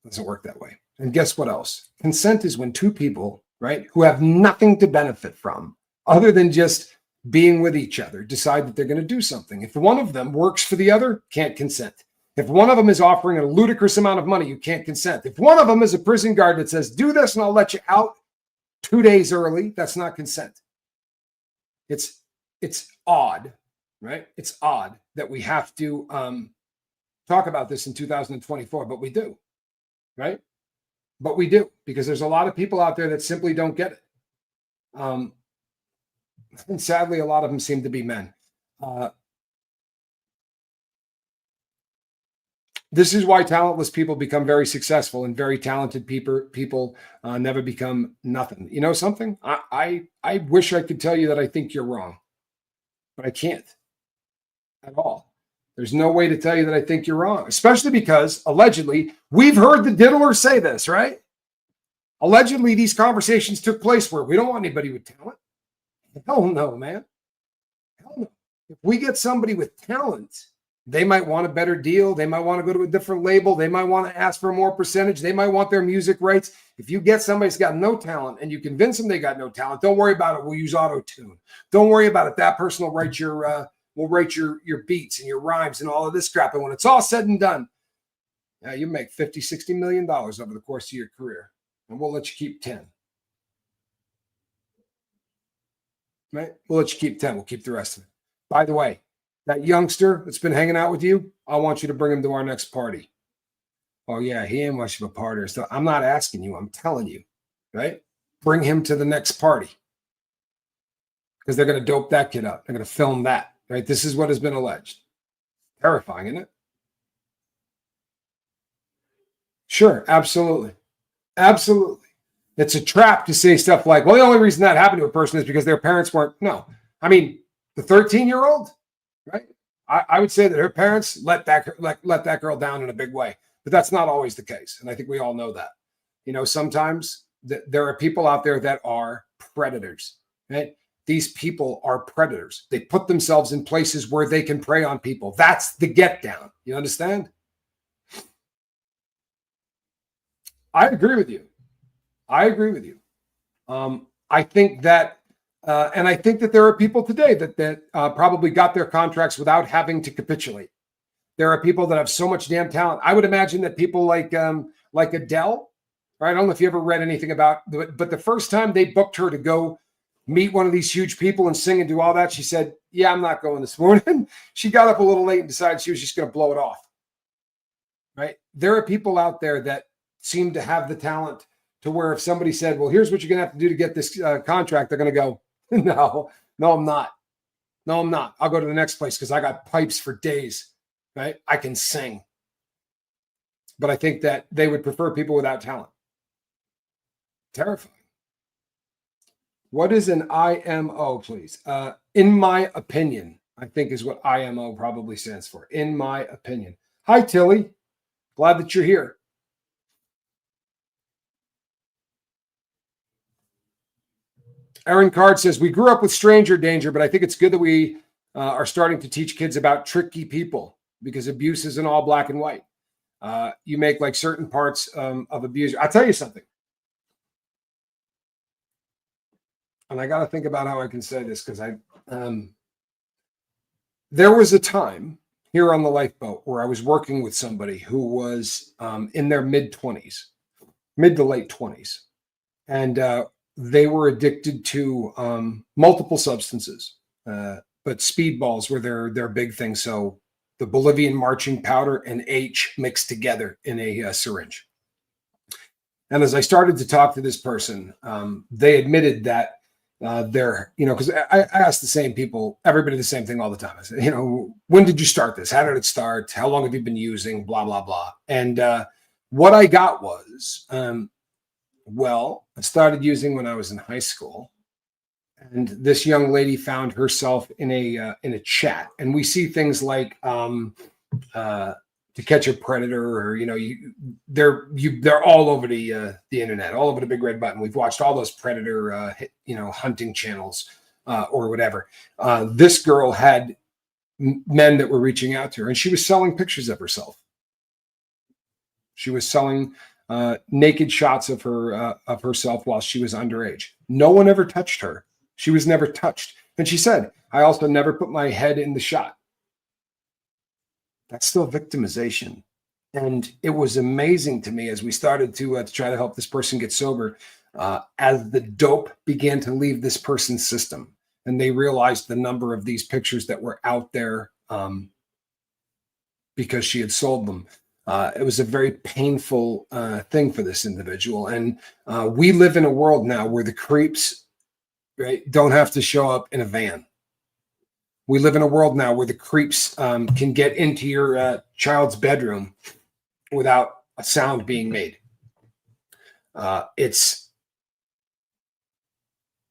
It doesn't work that way. And guess what else? Consent is when two people, right, who have nothing to benefit from other than just being with each other, decide that they're going to do something. If one of them works for the other, can't consent. If one of them is offering a ludicrous amount of money, you can't consent. If one of them is a prison guard that says, do this and I'll let you out 2 days early, that's not consent. It's odd, right? It's odd that we have to talk about this in 2024, but we do, right? But we do, because there's a lot of people out there that simply don't get it. And sadly, a lot of them seem to be men. This is why talentless people become very successful, and very talented people never become nothing. You know something? I wish I could tell you that I think you're wrong, but I can't at all. There's no way to tell you that I think you're wrong, especially because allegedly we've heard the diddler say this, right? Allegedly, these conversations took place where we don't want anybody with talent. Hell no, man. Hell no. If we get somebody with talent, they might want a better deal. They might want to go to a different label. They might want to ask for more percentage. They might want their music rights. If you get somebody who's got no talent and you convince them they got no talent, don't worry about it. We'll use auto-tune. Don't worry about it. That person will write your beats and your rhymes and all of this crap. And when it's all said and done, you make $50, $60 million over the course of your career. And we'll let you keep 10. Right? We'll let you keep 10. We'll keep the rest of it. By the way, that youngster that's been hanging out with you, I want you to bring him to our next party. Oh, yeah, he ain't much of a partier. So I'm not asking you. I'm telling you, right? Bring him to the next party, because they're going to dope that kid up. They're going to film that, right? This is what has been alleged. Terrifying, isn't it? Sure, absolutely. Absolutely. It's a trap to say stuff like, well, the only reason that happened to a person is because their parents weren't. No. I mean, the 13-year-old, right? I would say that her parents let that girl down in a big way, but that's not always the case. And I think we all know that. You know, sometimes there are people out there that are predators, right? These people are predators. They put themselves in places where they can prey on people. That's the get down. You understand? I agree with you. I think that, and I think that there are people today that probably got their contracts without having to capitulate. There are people that have so much damn talent. I would imagine that people like Adele, right? I don't know if you ever read anything about, but the first time they booked her to go meet one of these huge people and sing and do all that, she said, "Yeah, I'm not going this morning." She got up a little late and decided she was just going to blow it off. Right? There are people out there that seem to have the talent to where if somebody said, well, here's what you're going to have to do to get this contract, they're going to go, no, I'm not. No, I'm not. I'll go to the next place because I got pipes for days, right? I can sing. But I think that they would prefer people without talent. Terrifying. What is an IMO, please? In my opinion, I think is what IMO probably stands for. In my opinion. Hi, Tilly. Glad that you're here. Aaron Card says, we grew up with stranger danger, but I think it's good that we are starting to teach kids about tricky people, because abuse isn't all black and white. You make like certain parts of abuse. I'll tell you something. And I got to think about how I can say this, because there was a time here on the lifeboat where I was working with somebody who was in their mid to late 20s. And they were addicted to multiple substances, but speedballs were their big thing. So the Bolivian marching powder and H mixed together in a syringe. And as I started to talk to this person, they admitted that They're, because I ask the same people, everybody the same thing all the time. I said, when did you start this? How did it start? How long have you been using? Blah, blah, blah. And what I got was, well, I started using when I was in high school. And this young lady found herself in a chat. And we see things like To Catch a Predator, or they're all over the internet, all over the big red button. We've watched all those predator hunting channels or whatever. This girl had men that were reaching out to her, and she was selling pictures of herself. She was selling naked shots of herself while she was underage. No one ever touched her. She was never touched. And she said, I also never put my head in the shot. That's still victimization. And it was amazing to me as we started to try to help this person get sober, as the dope began to leave this person's system, and they realized the number of these pictures that were out there because she had sold them. It was a very painful thing for this individual. And we live in a world now where the creeps, right, don't have to show up in a van. We live in a world now where the creeps can get into your child's bedroom without a sound being made.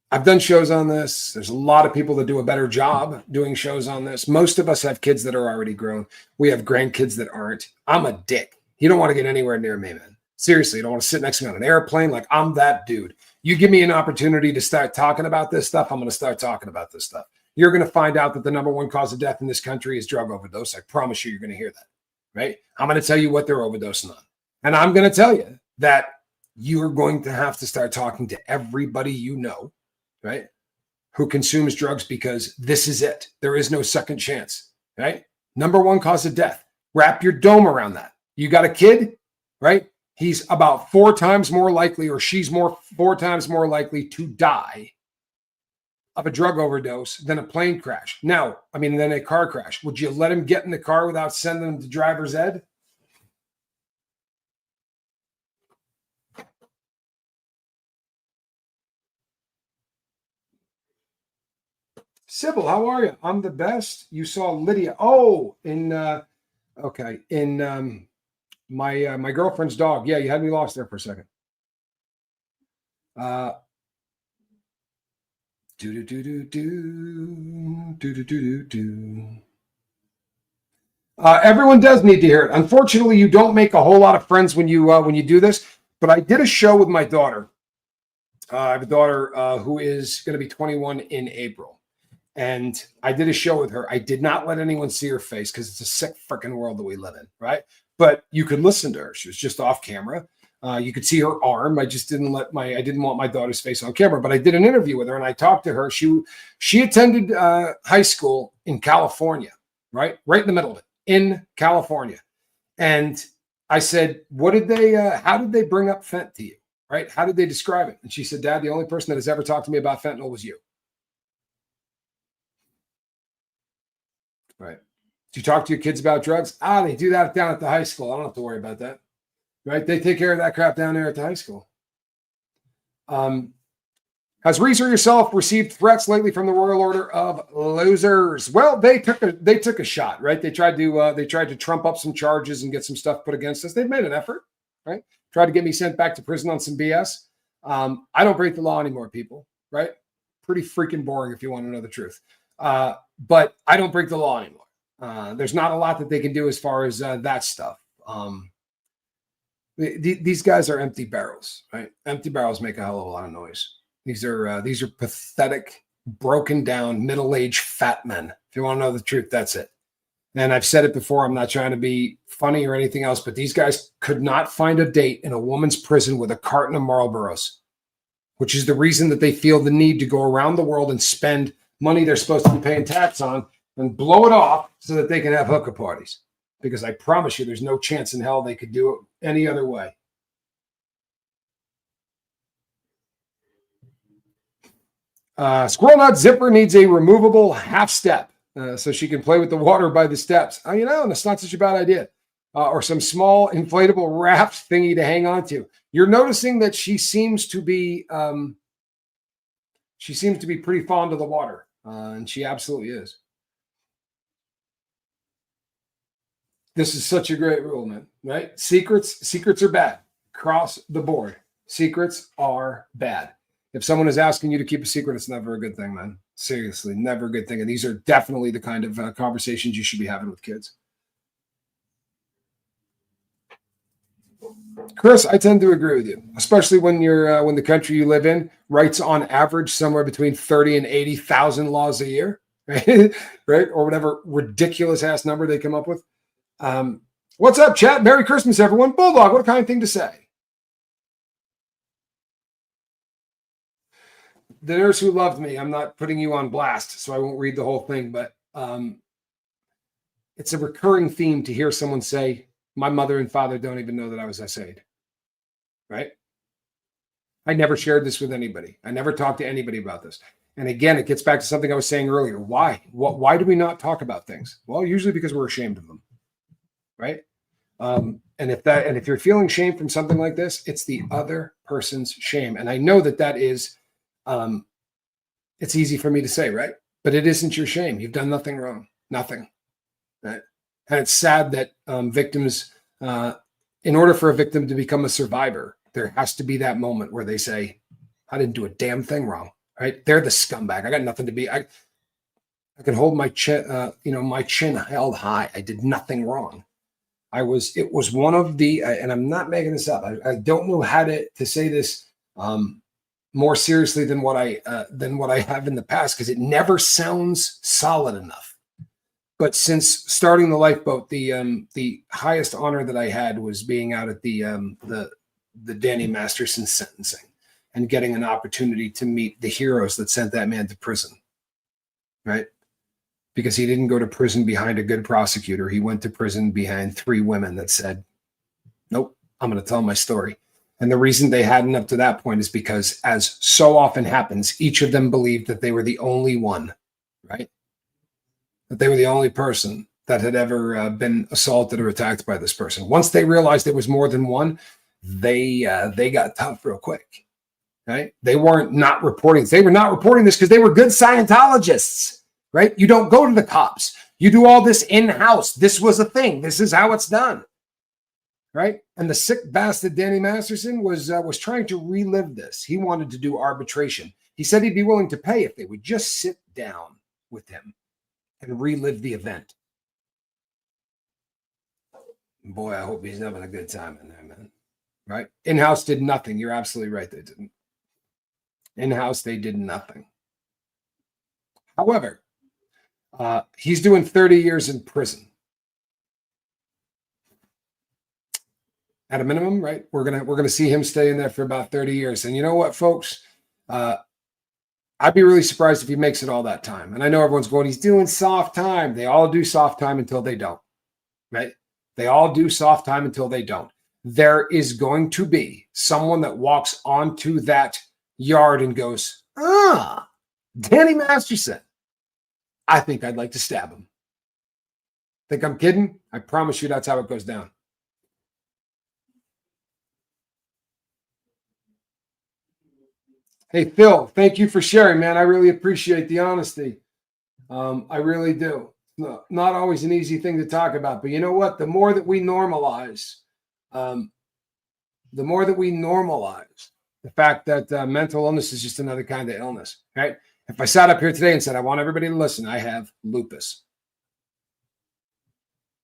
I've done shows on this. There's a lot of people that do a better job doing shows on this. Most of us have kids that are already grown. We have grandkids that aren't. I'm a dick. You don't want to get anywhere near me, man. Seriously, you don't want to sit next to me on an airplane. Like, I'm that dude. You give me an opportunity to start talking about this stuff, I'm going to start talking about this stuff. You're going to find out that the number one cause of death in this country is drug overdose. I promise you're going to hear that, right? I'm going to tell you what they're overdosing on. And I'm going to tell you that you're going to have to start talking to everybody you know, right, who consumes drugs, because this is it. There is no second chance, right? Number one cause of death. Wrap your dome around that. You got a kid, right? He's about 4 times more likely, or she's 4 times more likely to die of a drug overdose than a plane crash. Now, than a car crash. Would you let him get in the car without sending him to driver's ed? Sybil, how are you? I'm the best. You saw Lydia. Oh, my girlfriend's dog. Yeah, you had me lost there for a second. Everyone does need to hear it. Unfortunately, you don't make a whole lot of friends when you do this. But I did a show with my daughter. I have a daughter who is going to be 21 in April, and I did a show with her. I did not let anyone see her face because it's a sick freaking world that we live in, right? But you could listen to her. She was just off camera. You could see her arm. I just didn't want my daughter's face on camera, but I did an interview with her and I talked to her. She attended high school in California, right in the middle of it, in California. And I said, how did they bring up fent to you, right? How did they describe it? And she said, Dad, the only person that has ever talked to me about fentanyl was you. Right. Do you talk to your kids about drugs? They do that down at the high school. I don't have to worry about that. Right? They take care of that crap down there at the high school. Has Reese or yourself received threats lately from the Royal Order of Losers? Well, they took a shot, right? They tried to trump up some charges and get some stuff put against us. They've made an effort, right? Tried to get me sent back to prison on some BS. I don't break the law anymore, people, right? Pretty freaking boring if you want to know the truth. But I don't break the law anymore. There's not a lot that they can do as far as that stuff. These guys are empty barrels, right? Empty barrels make a hell of a lot of noise. These are pathetic, broken down, middle-aged fat men. If you want to know the truth, that's it. And I've said it before, I'm not trying to be funny or anything else, but these guys could not find a date in a woman's prison with a carton of Marlboros, which is the reason that they feel the need to go around the world and spend money they're supposed to be paying tax on and blow it off so that they can have hookah parties. Because I promise you, there's no chance in hell they could do it any other way. Squirrel Nut Zipper needs a removable half step so she can play with the water by the steps. That's not such a bad idea. Or some small inflatable raft thingy to hang on to. You're noticing that she seems to be She seems to be pretty fond of the water, and she absolutely is. This is such a great rule, man, right? Secrets are bad. Across the board. Secrets are bad. If someone is asking you to keep a secret, it's never a good thing, man. Seriously, never a good thing. And these are definitely the kind of conversations you should be having with kids. Chris, I tend to agree with you, especially when you're when the country you live in writes on average somewhere between 30 and 80,000 laws a year, right? Right? Or whatever ridiculous ass number they come up with. What's up, chat? Merry Christmas, everyone. Bulldog, what a kind thing to say. The nurse who loved me, I'm not putting you on blast, so I won't read the whole thing, but it's a recurring theme to hear someone say, my mother and father don't even know that I was SA'd, right? I never shared this with anybody. I never talked to anybody about this. And again, it gets back to something I was saying earlier. Why? Why do we not talk about things? Well, usually because we're ashamed of them, right? And if you're feeling shame from something like this, it's the other person's shame. And I know that is, it's easy for me to say, right? But it isn't your shame. You've done nothing wrong, nothing, right? And it's sad that victims, in order for a victim to become a survivor, there has to be that moment where they say, I didn't do a damn thing wrong, right? They're the scumbag. I got nothing to be. I can hold my chin, my chin held high. I did nothing wrong. It was one of the, and I'm not making this up. I don't know how to say this more seriously than what I have in the past, because it never sounds solid enough. But since starting the lifeboat, the highest honor that I had was being out at the Danny Masterson sentencing and getting an opportunity to meet the heroes that sent that man to prison, right? Because he didn't go to prison behind a good prosecutor. He went to prison behind 3 women that said, nope, I'm going to tell my story. And the reason they hadn't up to that point is because, as so often happens, each of them believed that they were the only one, right? That they were the only person that had ever been assaulted or attacked by this person. Once they realized there was more than one, they got tough real quick, right? They weren't not reporting. They were not reporting this because they were good Scientologists, right? You don't go to the cops. You do all this in-house. This was a thing. This is how it's done, right? And the sick bastard Danny Masterson was trying to relive this. He wanted to do arbitration. He said he'd be willing to pay if they would just sit down with him and relive the event. Boy, I hope he's having a good time in there, man. Right? In-house did nothing. You're absolutely right. They didn't. In-house, they did nothing. However, he's doing 30 years in prison. At a minimum, right? We're gonna see him stay in there for about 30 years. And you know what, folks? I'd be really surprised if he makes it all that time. And I know everyone's going, he's doing soft time. They all do soft time until they don't, right? They all do soft time until they don't. There is going to be someone that walks onto that yard and goes, Danny Masterson. I think I'd like to stab him. Think I'm kidding? I promise you that's how it goes down. Hey, Phil, thank you for sharing, man. I really appreciate the honesty. I really do. No, not always an easy thing to talk about, but you know what? The more that we normalize, the fact that mental illness is just another kind of illness, right? If I sat up here today and said, I want everybody to listen, I have lupus,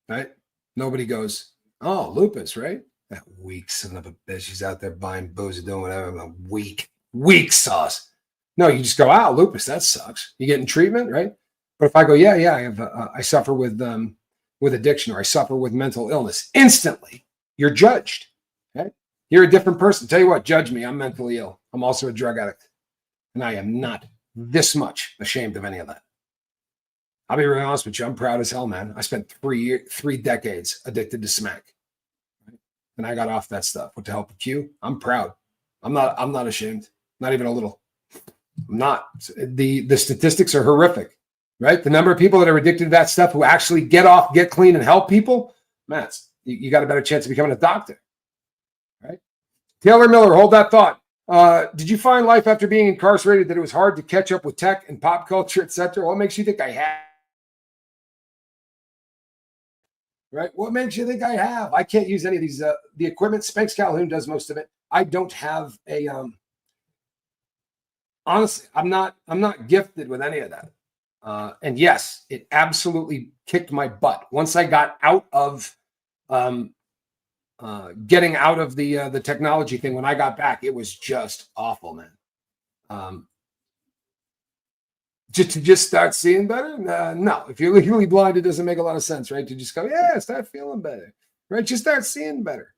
right? Nobody goes, oh, lupus, right? That weak son of a bitch. She's out there buying booze and doing whatever. I'm a weak sauce. No, you just go, lupus, that sucks. You getting treatment, right? But if I go, I have, I suffer with addiction, or I suffer with mental illness, instantly you're judged. Okay? You're a different person. Tell you what, judge me. I'm mentally ill. I'm also a drug addict, and I am not this much ashamed of any of that. I'll be really honest with you. I'm proud as hell, man. I spent 3 decades addicted to smack, right? And I got off that stuff with the help of Q. I'm proud. I'm not ashamed. Not even a little. I'm not. The statistics are horrific, right? The number of people that are addicted to that stuff who actually get off, get clean, and help people, man, you got a better chance of becoming a doctor, right? Taylor Miller, hold that thought. Did you find life after being incarcerated that it was hard to catch up with tech and pop culture, etc.? What makes you think I have? Right? What makes you think I have? I can't use any of these. The equipment, Spanx Calhoun does most of it. I don't have a. Honestly, I'm not gifted with any of that. And yes, it absolutely kicked my butt once I got out of getting out of the technology thing. When I got back, it was just awful, man. To just start seeing better? No, if you're legally blind, it doesn't make a lot of sense, right? To just go, yeah, start feeling better, right? Just start seeing better.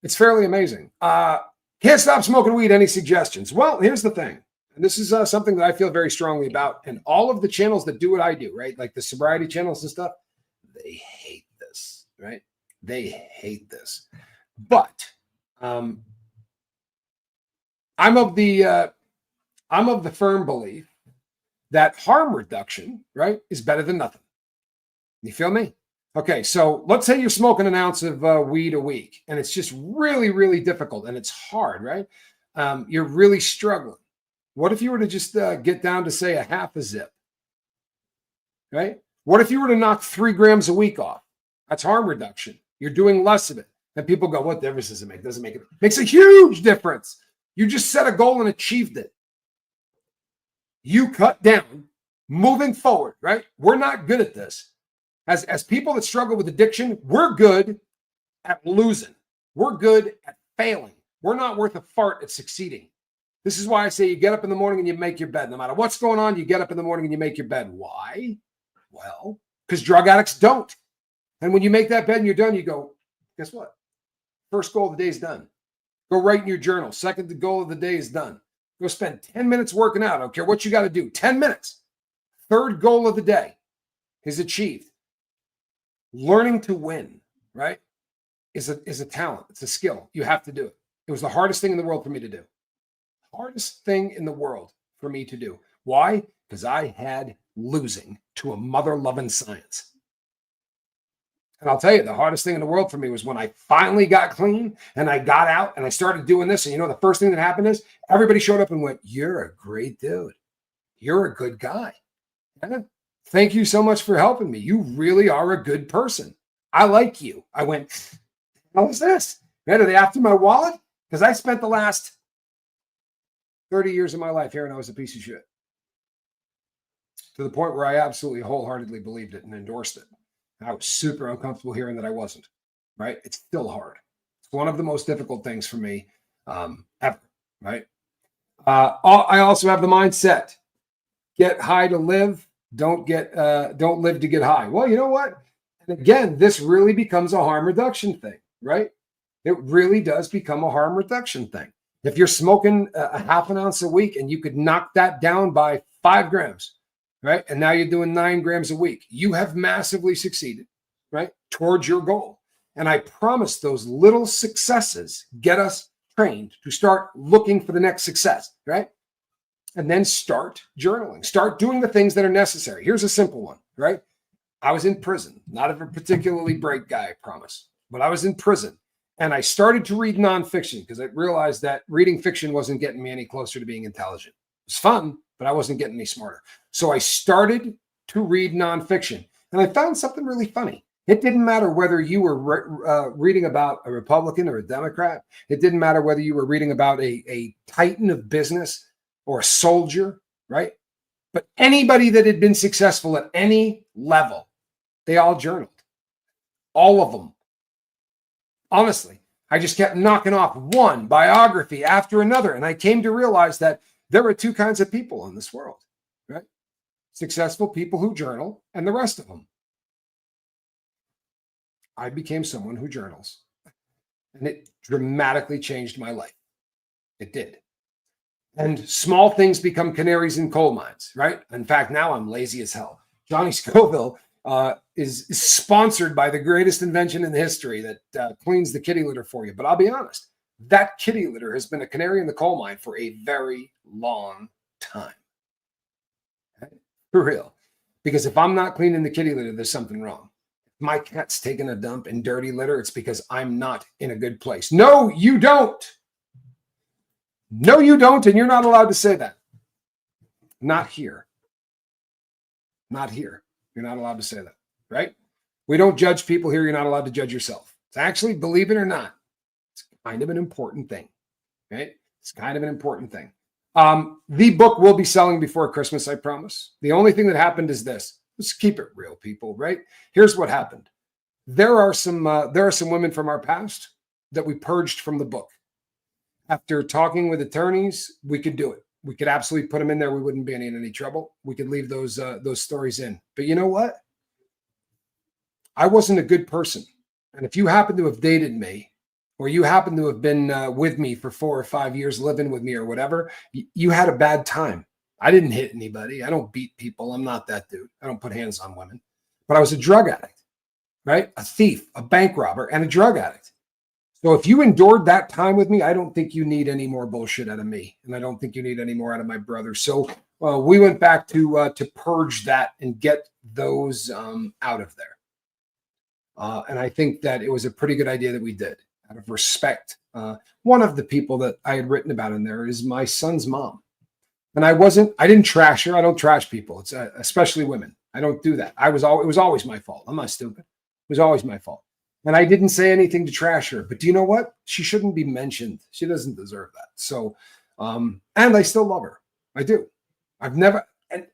It's fairly amazing. Can't stop smoking weed. Any suggestions? Well, here's the thing. And this is something that I feel very strongly about. And all of the channels that do what I do, right? Like the sobriety channels and stuff, they hate this, right? They hate this. But I'm of the firm belief that harm reduction, right, is better than nothing. You feel me? Okay, so let's say you're smoking an ounce of weed a week, and it's just really, really difficult, and it's hard, right? You're really struggling. What if you were to just get down to, say, a half a zip, right? What if you were to knock 3 grams a week off? That's harm reduction. You're doing less of it. And people go, what difference does it make? Doesn't make it. Makes a huge difference. You just set a goal and achieved it. You cut down, moving forward, right? We're not good at this. As people that struggle with addiction, we're good at losing. We're good at failing. We're not worth a fart at succeeding. This is why I say you get up in the morning and you make your bed. No matter what's going on, you get up in the morning and you make your bed. Why? Well, because drug addicts don't. And when you make that bed and you're done, you go, guess what? First goal of the day is done. Go write in your journal. Second goal of the day is done. Go spend 10 minutes working out. I don't care what you got to do. 10 minutes. Third goal of the day is achieved. Learning to win, right, is a talent. It's a skill. You have to do it. It was the hardest thing in the world for me to do. Hardest thing in the world for me to do. Why? Because I had losing to a mother-loving science. And I'll tell you, the hardest thing in the world for me was when I finally got clean and I got out and I started doing this. And you know, the first thing that happened is everybody showed up and went, you're a great dude. You're a good guy. And thank you so much for helping me. You really are a good person. I like you. I went, how was this? Man, are they after my wallet? Because I spent the last 30 years of my life here and I was a piece of shit. To the point where I absolutely wholeheartedly believed it and endorsed it. I was super uncomfortable hearing that I wasn't, right? It's still hard. It's one of the most difficult things for me ever, right? I also have the mindset, get high to live, don't live to get high. Well, you know what? And again, this really becomes a harm reduction thing, right? It really does become a harm reduction thing. If you're smoking a half an ounce a week and you could knock that down by 5 grams, right? And now you're doing 9 grams a week. You have massively succeeded, right? Towards your goal. And I promise those little successes get us trained to start looking for the next success, right? And then start journaling. Start doing the things that are necessary. Here's a simple one, right? I was in prison. Not a particularly bright guy, I promise. But I was in prison. And I started to read nonfiction because I realized that reading fiction wasn't getting me any closer to being intelligent. It was fun, but I wasn't getting any smarter. So I started to read nonfiction. And I found something really funny. It didn't matter whether you were reading about a Republican or a Democrat. It didn't matter whether you were reading about a titan of business or a soldier, right? But anybody that had been successful at any level, they all journaled. All of them. Honestly, I just kept knocking off one biography after another. And I came to realize that there are 2 kinds of people in this world, right? Successful people who journal and the rest of them. I became someone who journals. And it dramatically changed my life. It did. And small things become canaries in coal mines, right? In fact, now I'm lazy as hell. Johnny Scoville is sponsored by the greatest invention in history that cleans the kitty litter for you. But I'll be honest, that kitty litter has been a canary in the coal mine for a very long time. Okay? For real. Because if I'm not cleaning the kitty litter, there's something wrong. If my cat's taking a dump in dirty litter, it's because I'm not in a good place. No, you don't. No, you don't, and you're not allowed to say that. Not here. Not here. You're not allowed to say that, right? We don't judge people here. You're not allowed to judge yourself. It's actually, believe it or not, it's kind of an important thing, right? It's kind of an important thing. The book will be selling before Christmas, I promise. The only thing that happened is this. Let's keep it real, people, right? Here's what happened. There are some women from our past that we purged from the book. After talking with attorneys, we could do it. We could absolutely put them in there. We wouldn't be in any trouble. We could leave those stories in. But you know what? I wasn't a good person. And if you happen to have dated me, or you happen to have been with me for 4 or 5 years, living with me or whatever, you had a bad time. I didn't hit anybody. I don't beat people. I'm not that dude. I don't put hands on women. But I was a drug addict, right? A thief, a bank robber, and a drug addict. So if you endured that time with me, I don't think you need any more bullshit out of me. And I don't think you need any more out of my brother. So we went back to purge that and get those out of there. And I think that it was a pretty good idea that we did, out of respect. One of the people that I had written about in there is my son's mom. And I didn't trash her. I don't trash people. It's especially women. I don't do that. It was always my fault. I'm not stupid. It was always my fault. And I didn't say anything to trash her. But do you know what? She shouldn't be mentioned. She doesn't deserve that. So, and I still love her. I do. And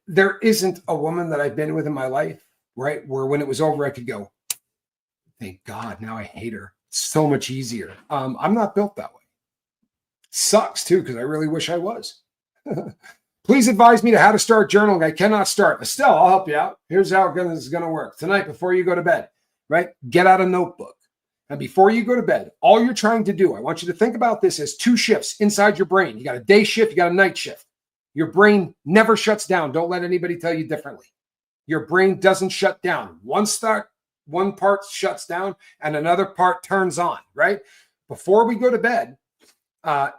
there isn't a woman that I've been with in my life, right, where when it was over, I could go, thank God, now I hate her. It's so much easier. I'm not built that way. Sucks too, because I really wish I was. Please advise me to how to start journaling. I cannot start. Estelle, I'll help you out. Here's how this is going to work. Tonight, before you go to bed, right? Get out a notebook. And before you go to bed, all you're trying to do, I want you to think about this as 2 shifts inside your brain. You got a day shift, you got a night shift. Your brain never shuts down. Don't let anybody tell you differently. Your brain doesn't shut down. One part shuts down and another part turns on, right? Before we go to bed,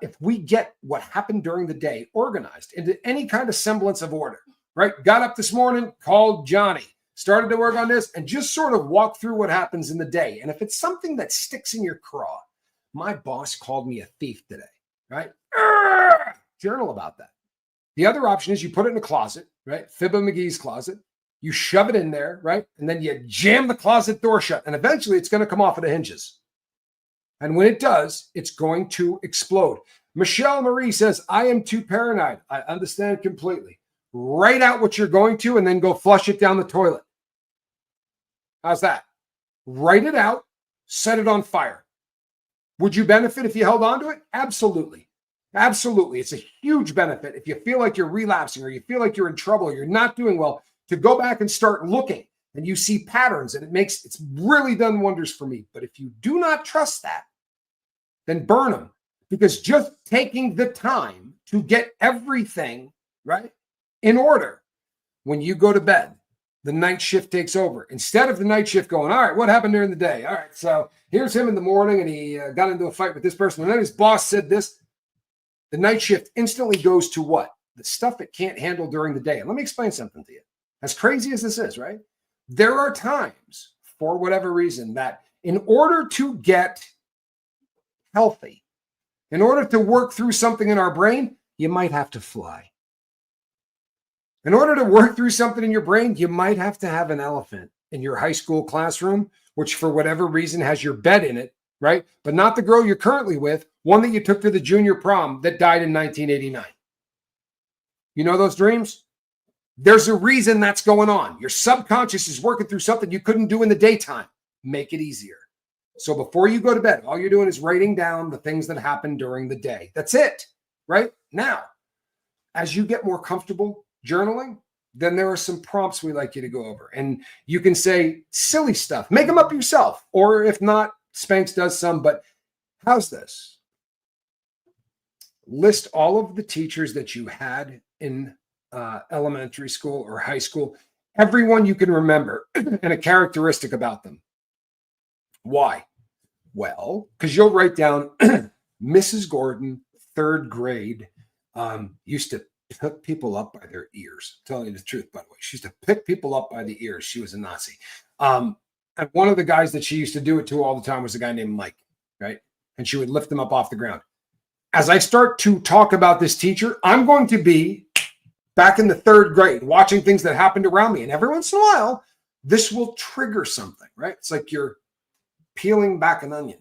if we get what happened during the day organized into any kind of semblance of order, right? Got up this morning, called Johnny, started to work on this, and just sort of walk through what happens in the day. And if it's something that sticks in your craw, my boss called me a thief today, right? Journal about that. The other option is you put it in a closet, right? Fibba McGee's closet. You shove it in there, right? And then you jam the closet door shut. And eventually it's going to come off of the hinges. And when it does, it's going to explode. Michelle Marie says, I am too paranoid. I understand completely. Write out what you're going to and then go flush it down the toilet. How's that? Write it out, set it on fire. Would you benefit if you held on to it? Absolutely. Absolutely. It's a huge benefit if you feel like you're relapsing or you feel like you're in trouble or you're not doing well, to go back and start looking and you see patterns, and it's really done wonders for me. But if you do not trust that, then burn them, because just taking the time to get everything right in order, when you go to bed, the night shift takes over. Instead of the night shift going, all right, what happened during the day? All right, so here's him in the morning and he got into a fight with this person. And then his boss said this. The night shift instantly goes to what? The stuff it can't handle during the day. And let me explain something to you. As crazy as this is, right? There are times, for whatever reason, that in order to get healthy, in order to work through something in our brain, you might have to fly. In order to work through something in your brain, you might have to have an elephant in your high school classroom, which for whatever reason has your bed in it, right? But not the girl you're currently with, one that you took to the junior prom that died in 1989. You know those dreams? There's a reason that's going on. Your subconscious is working through something you couldn't do in the daytime. Make it easier. So before you go to bed, all you're doing is writing down the things that happened during the day. That's it, right? Now, as you get more comfortable journaling, then there are some prompts we like you to go over. And you can say silly stuff. Make them up yourself. Or if not, Spanx does some. But how's this? List all of the teachers that you had in elementary school or high school, everyone you can remember, and a characteristic about them. Why? Well, because you'll write down Mrs. Gordon, 3rd grade, used to pick people up by their ears. I'm telling you the truth, by the way. She used to pick people up by the ears. She was a Nazi. And one of the guys that she used to do it to all the time was a guy named Mike, right? And she would lift them up off the ground. as I start to talk about this teacher, I'm going to be back in the 3rd grade watching things that happened around me. And every once in a while, this will trigger something, right? It's like you're peeling back an onion.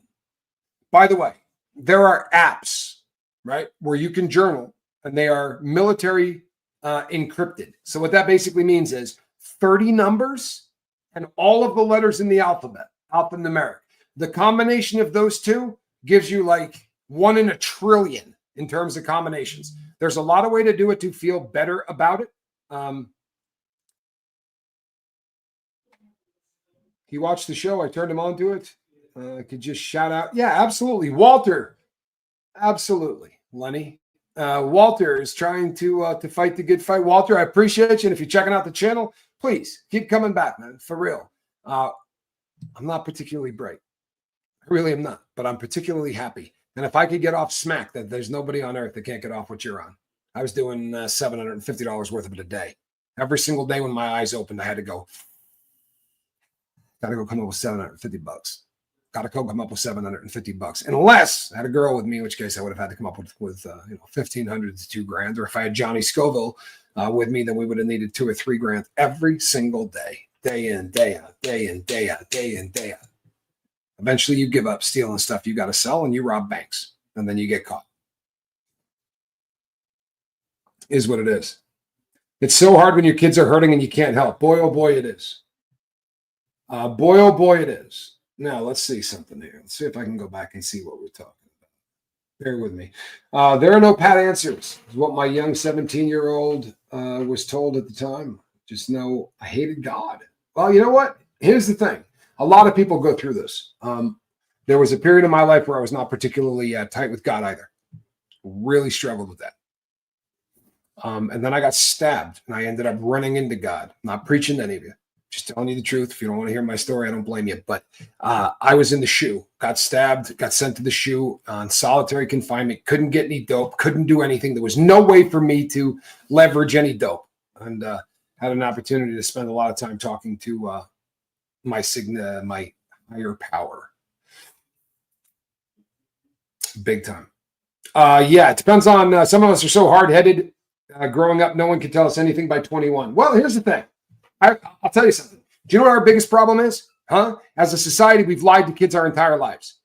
By the way, there are apps, right, where you can journal, and they are military encrypted. So what that basically means is 30 numbers and all of the letters in the alphabet, alphanumeric. The combination of those two gives you like 1 in a trillion in terms of combinations. There's a lot of way to do it to feel better about it. He watched the show. I turned him on to it. Could just shout out. Yeah, absolutely. Walter. Absolutely. Lenny. Walter is trying to fight the good fight. Walter, I appreciate you. And if you're checking out the channel, please keep coming back, man. For real. I'm not particularly bright. I really am not, but I'm particularly happy. And if I could get off smack, that there's nobody on earth that can't get off what you're on. I was doing $750 worth of it a day. Every single day when my eyes opened, I had to go come up with $750. Got to come up with $750. Unless I had a girl with me, in which case I would have had to come up with $1,500 to $2,000. Or if I had Johnny Scoville with me, then we would have needed $2,000 or $3,000 every single day, day in, day out, day in, day out, day in, day out. Eventually, you give up stealing stuff you got to sell, and you rob banks, and then you get caught. Is what it is. It's so hard when your kids are hurting and you can't help. Boy, oh boy, it is. Boy, oh boy, it is. Now, let's see something here. Let's see if I can go back and see what we're talking about. Bear with me. There are no pat answers, is what my young 17-year-old was told at the time. Just know I hated God. Well, you know what? Here's the thing. A lot of people go through this. There was a period in my life where I was not particularly tight with God either. Really struggled with that. And then I got stabbed, and I ended up running into God. Not preaching to any of you. Just telling you the truth. If you don't want to hear my story, I don't blame you. But I was in the shoe, got stabbed, got sent to the shoe on solitary confinement, couldn't get any dope, couldn't do anything. There was no way for me to leverage any dope. And had an opportunity to spend a lot of time talking to my higher power. Big time. Yeah, it depends on, some of us are so hard-headed. Growing up, no one could tell us anything by 21. Well, here's the thing. I'll tell you something. Do you know what our biggest problem is? As a society, we've lied to kids our entire lives,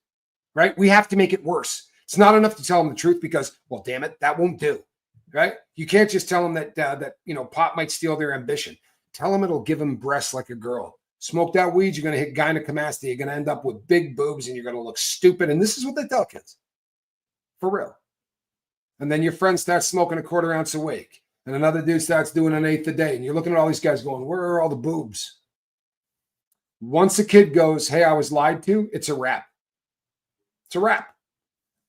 right? We have to make it worse. It's not enough to tell them the truth because, well, damn it, that won't do, right? You can't just tell them that pot might steal their ambition. Tell them it'll give them breasts like a girl. Smoke that weed, you're going to hit gynecomastia. You're going to end up with big boobs and you're going to look stupid. And this is what they tell kids. For real. And then your friend starts smoking a 1/4 ounce a week. And another dude starts doing an 1/8 a day. And you're looking at all these guys going, where are all the boobs? Once a kid goes, hey, I was lied to, it's a wrap. It's a wrap.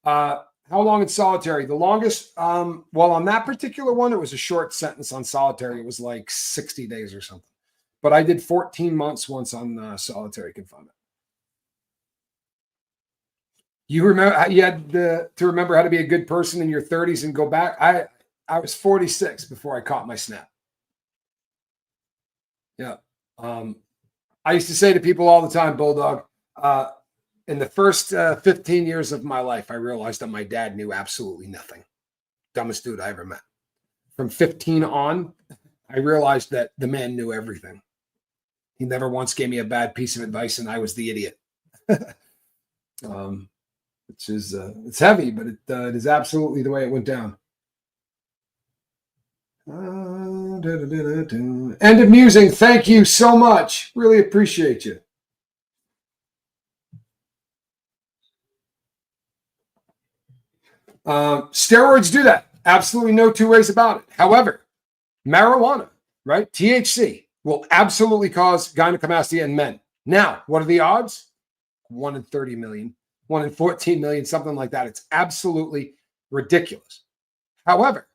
How long in solitary? The longest, well, on that particular one, it was a short sentence on solitary. It was like 60 days or something. But I did 14 months once on solitary confinement. You remember, you had to remember how to be a good person in your 30s and go back. I was 46 before I caught my snap. Yeah. I used to say to people all the time, Bulldog, in the first 15 years of my life, I realized that my dad knew absolutely nothing. Dumbest dude I ever met. From 15 on, I realized that the man knew everything. He never once gave me a bad piece of advice, and I was the idiot. Which is, it's heavy, but it is absolutely the way it went down. End of musing. Thank you so much. Really appreciate you. Steroids do that. Absolutely no two ways about it. However, marijuana, right? THC will absolutely cause gynecomastia in men. Now, what are the odds? 1 in 30 million, 1 in 14 million, something like that. It's absolutely ridiculous. However,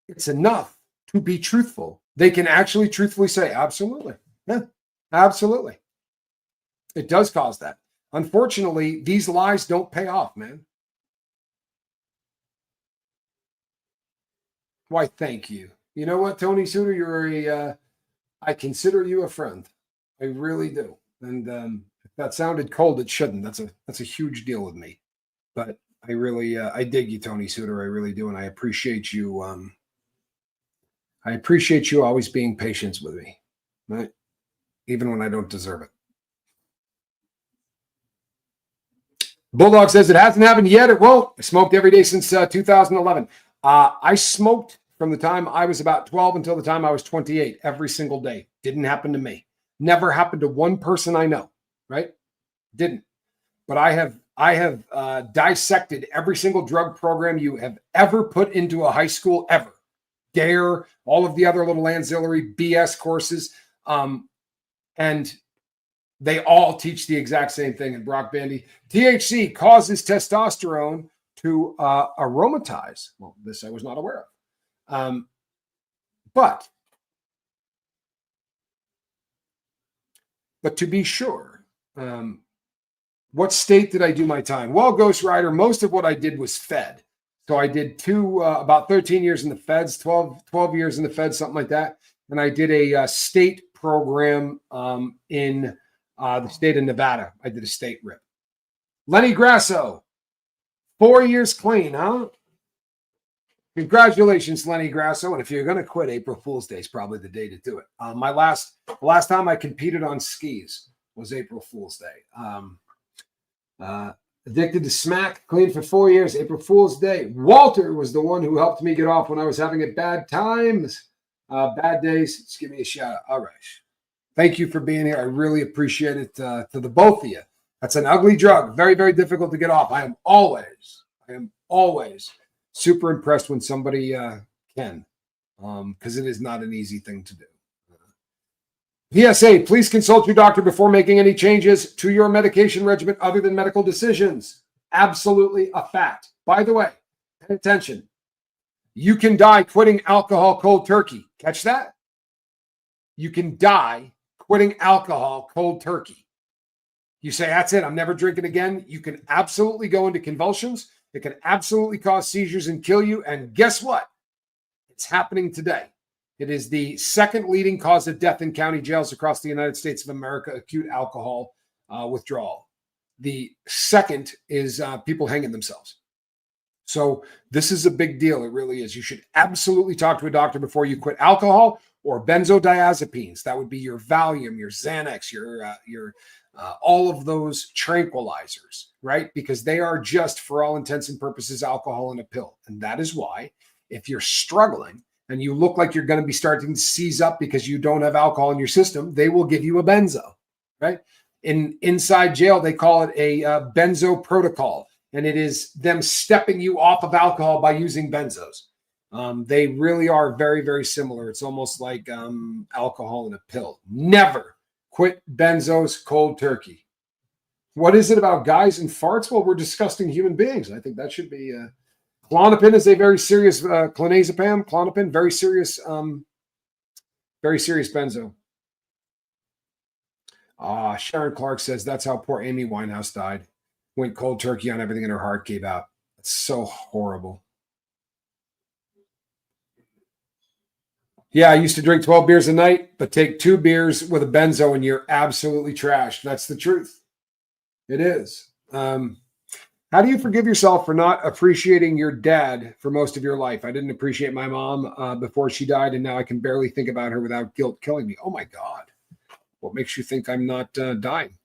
it's enough to be truthful. They can actually truthfully say, absolutely. Yeah, absolutely. It does cause that. Unfortunately, these lies don't pay off, man. Why, thank you. You know what, Tony Suter, you're I consider you a friend. I really do. And if that sounded cold, it shouldn't. That's a huge deal with me. But I dig you, Tony Suter. I really do. And I appreciate you. I appreciate you always being patient with me, right? Even when I don't deserve it. Bulldog says it hasn't happened yet. It won't. I smoked every day since 2011. I smoked from the time I was about 12 until the time I was 28, every single day. Didn't happen to me. Never happened to one person I know, right? Didn't. But I have dissected every single drug program you have ever put into a high school ever. DARE, all of the other little ancillary BS courses. And they all teach the exact same thing in Brock Bandy. THC causes testosterone to aromatize. Well, this I was not aware of. But to be sure, what state did I do my time? Well, Ghost Rider, most of what I did was Fed. So I did about 13 years in the Feds, 12 years in the Feds, something like that. And I did a state program in the state of Nevada. I did a state rip. Lenny Grasso, 4 years clean, huh? Congratulations, Lenny Grasso. And if you're going to quit, April Fool's Day is probably the day to do it. The last time I competed on skis was April Fool's Day. Addicted to smack, clean for 4 years, April Fool's Day. Walter was the one who helped me get off when I was having it bad times, bad days. Just give me a shout out. All right. Thank you for being here. I really appreciate it to the both of you. That's an ugly drug. Very, very difficult to get off. I am always super impressed when somebody can, because it is not an easy thing to do. PSA, please consult your doctor before making any changes to your medication regimen other than medical decisions. Absolutely a fact. By the way, pay attention. You can die quitting alcohol cold turkey. Catch that? You can die quitting alcohol cold turkey. You say, that's it, I'm never drinking again. You can absolutely go into convulsions. It can absolutely cause seizures and kill you. And guess what? It's happening today. It is the second leading cause of death in county jails across the United States of America, acute alcohol withdrawal. The second is people hanging themselves. So this is a big deal. It really is. You should absolutely talk to a doctor before you quit alcohol or benzodiazepines. That would be your Valium, your Xanax, your all of those tranquilizers, right? Because they are just, for all intents and purposes, alcohol in a pill. And that is why, if you're struggling and you look like you're going to be starting to seize up because you don't have alcohol in your system, they will give you a benzo, right? Inside jail, they call it a benzo protocol, and it is them stepping you off of alcohol by using benzos. They really are very, very similar. It's almost like alcohol in a pill. Never quit benzos cold turkey. What is it about guys and farts? Well, we're disgusting human beings. I think that should be... Klonopin is a very serious clonazepam. Klonopin, very serious benzo. Sharon Clark says that's how poor Amy Winehouse died. Went cold turkey on everything and her heart gave out. It's so horrible. Yeah, I used to drink 12 beers a night, but take 2 beers with a benzo and you're absolutely trashed. That's the truth. It is. How do you forgive yourself for not appreciating your dad for most of your life? I didn't appreciate my mom before she died, and now I can barely think about her without guilt killing me. Oh, my God. What makes you think I'm not dying?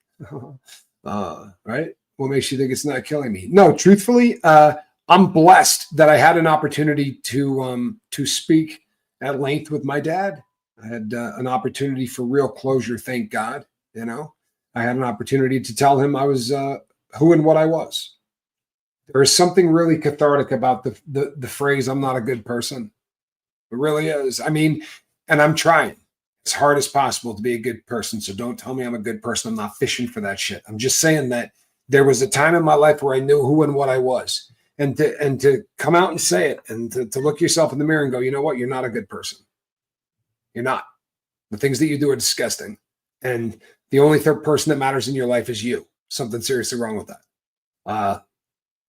Right? What makes you think it's not killing me? No, truthfully, I'm blessed that I had an opportunity to speak at length with my dad. I had an opportunity for real closure, thank God. You know, I had an opportunity to tell him I was who and what I was. There is something really cathartic about the phrase, I'm not a good person. It really is. I mean, and I'm trying as hard as possible to be a good person. So don't tell me I'm a good person. I'm not fishing for that shit. I'm just saying that there was a time in my life where I knew who and what I was. And to come out and say it and to look yourself in the mirror and go, you know what? You're not a good person. You're not. The things that you do are disgusting. And the only third person that matters in your life is you. Something seriously wrong with that.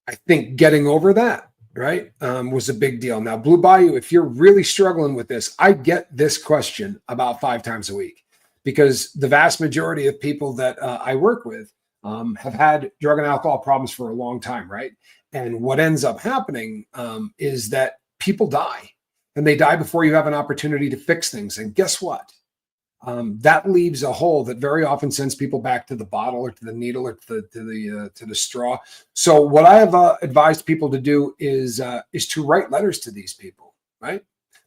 I think getting over that, right, was a big deal. Now, Blue Bayou, if you're really struggling with this, I get this question about 5 times a week because the vast majority of people that I work with have had drug and alcohol problems for a long time, right? And what ends up happening is that people die, and they die before you have an opportunity to fix things. And guess what? That leaves a hole that very often sends people back to the bottle or to the needle or to the straw. So what I have advised people to do is to write letters to these people, right?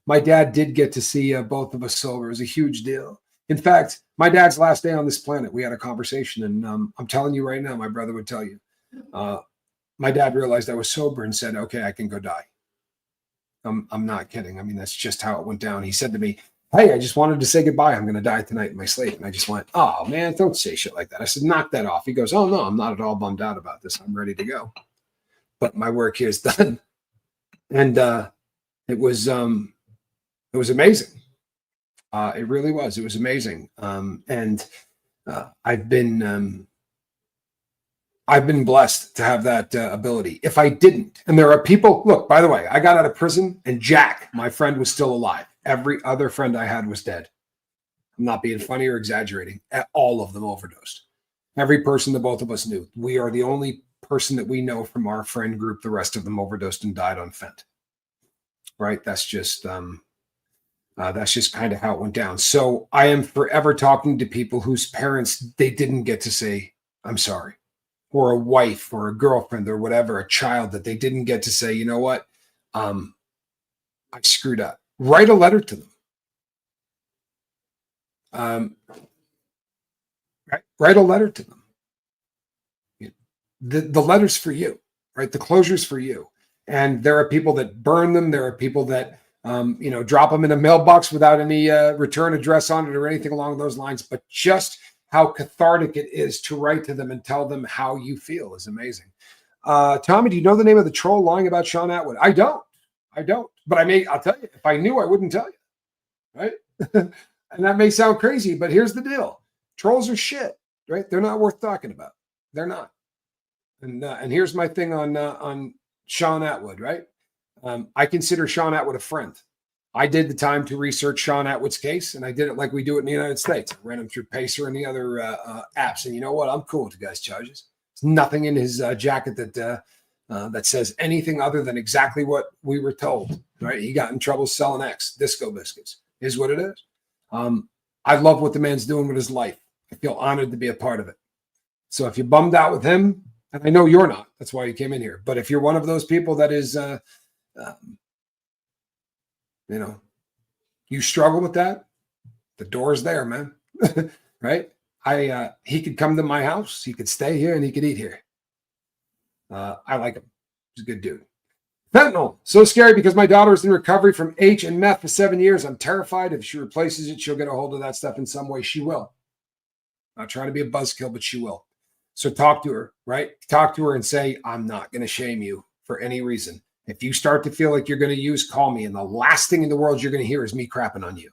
My dad did get to see both of us sober. It was a huge deal. In fact, my dad's last day on this planet, we had a conversation, and I'm telling you right now, my brother would tell you, my dad realized I was sober and said, "Okay, I can go die." I'm not kidding. I mean, that's just how it went down. He said to me, "Hey, I just wanted to say goodbye. I'm going to die tonight in my sleep." And I just went, "Oh man, don't say shit like that." I said, "Knock that off." He goes, "Oh no, I'm not at all bummed out about this. I'm ready to go. But my work here is done." And it was amazing. It really was. It was amazing. And I've been blessed to have that ability. If I didn't, and there are people, look, by the way, I got out of prison and Jack, my friend, was still alive. Every other friend I had was dead. I'm not being funny or exaggerating. All of them overdosed. Every person that both of us knew. We are the only person that we know from our friend group. The rest of them overdosed and died on fent. Right? That's just kind of how it went down. So I am forever talking to people whose parents, they didn't get to say, "I'm sorry," or a wife or a girlfriend or whatever, a child that they didn't get to say, "You know what? I screwed up." Write a letter to them. Write a letter to them. The letter's for you, right? The closure's for you. And there are people that burn them. There are people that, drop them in a mailbox without any return address on it or anything along those lines. But just how cathartic it is to write to them and tell them how you feel is amazing. Tommy, do you know the name of the troll lying about Sean Atwood? I don't. But I'll tell you, if I knew, I wouldn't tell you. Right? And that may sound crazy, but here's the deal. Trolls are shit, right? They're not worth talking about. They're not. And here's my thing on Sean Atwood, right? I consider Sean Atwood a friend. I did the time to research Sean Atwood's case, and I did it like we do it in the United States. I ran him through Pacer and the other apps, and you know what? I'm cool with the guy's charges. There's nothing in his jacket that says anything other than exactly what we were told, right? He got in trouble selling disco biscuits. Is what it is. I love what the man's doing with his life. I feel honored to be a part of it. So if you're bummed out with him, and I know you're not, that's why you came in here. But if you're one of those people that is, you struggle with that, the door's there, man. Right? He could come to my house, he could stay here, and he could eat here. I like him. He's a good dude. Fentanyl, so scary because my daughter is in recovery from H and meth for 7 years. I'm terrified if she replaces it, she'll get a hold of that stuff in some way. She will. Not trying to be a buzzkill, but she will. So talk to her, right? Talk to her and say, "I'm not going to shame you for any reason. If you start to feel like you're going to use, call me. And the last thing in the world you're going to hear is me crapping on you."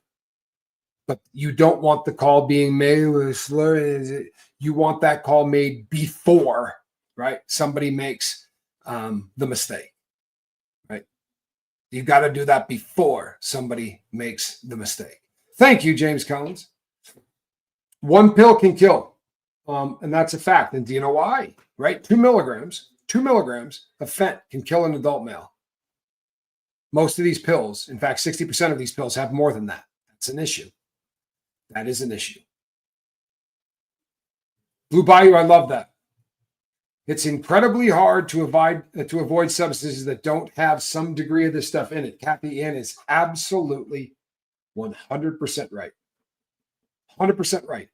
But you don't want the call being made with a slur. You want that call made before, right? Somebody makes the mistake. You got to do that before somebody makes the mistake. Thank you, James Collins. One pill can kill. And that's a fact. And do you know why? Right? 2 milligrams of fent can kill an adult male. Most of these pills, in fact, 60% of these pills have more than that. That's an issue. That is an issue. Blue Bayou, I love that. It's incredibly hard to avoid substances that don't have some degree of this stuff in it. Kathy Ann is absolutely 100% right. 100% right.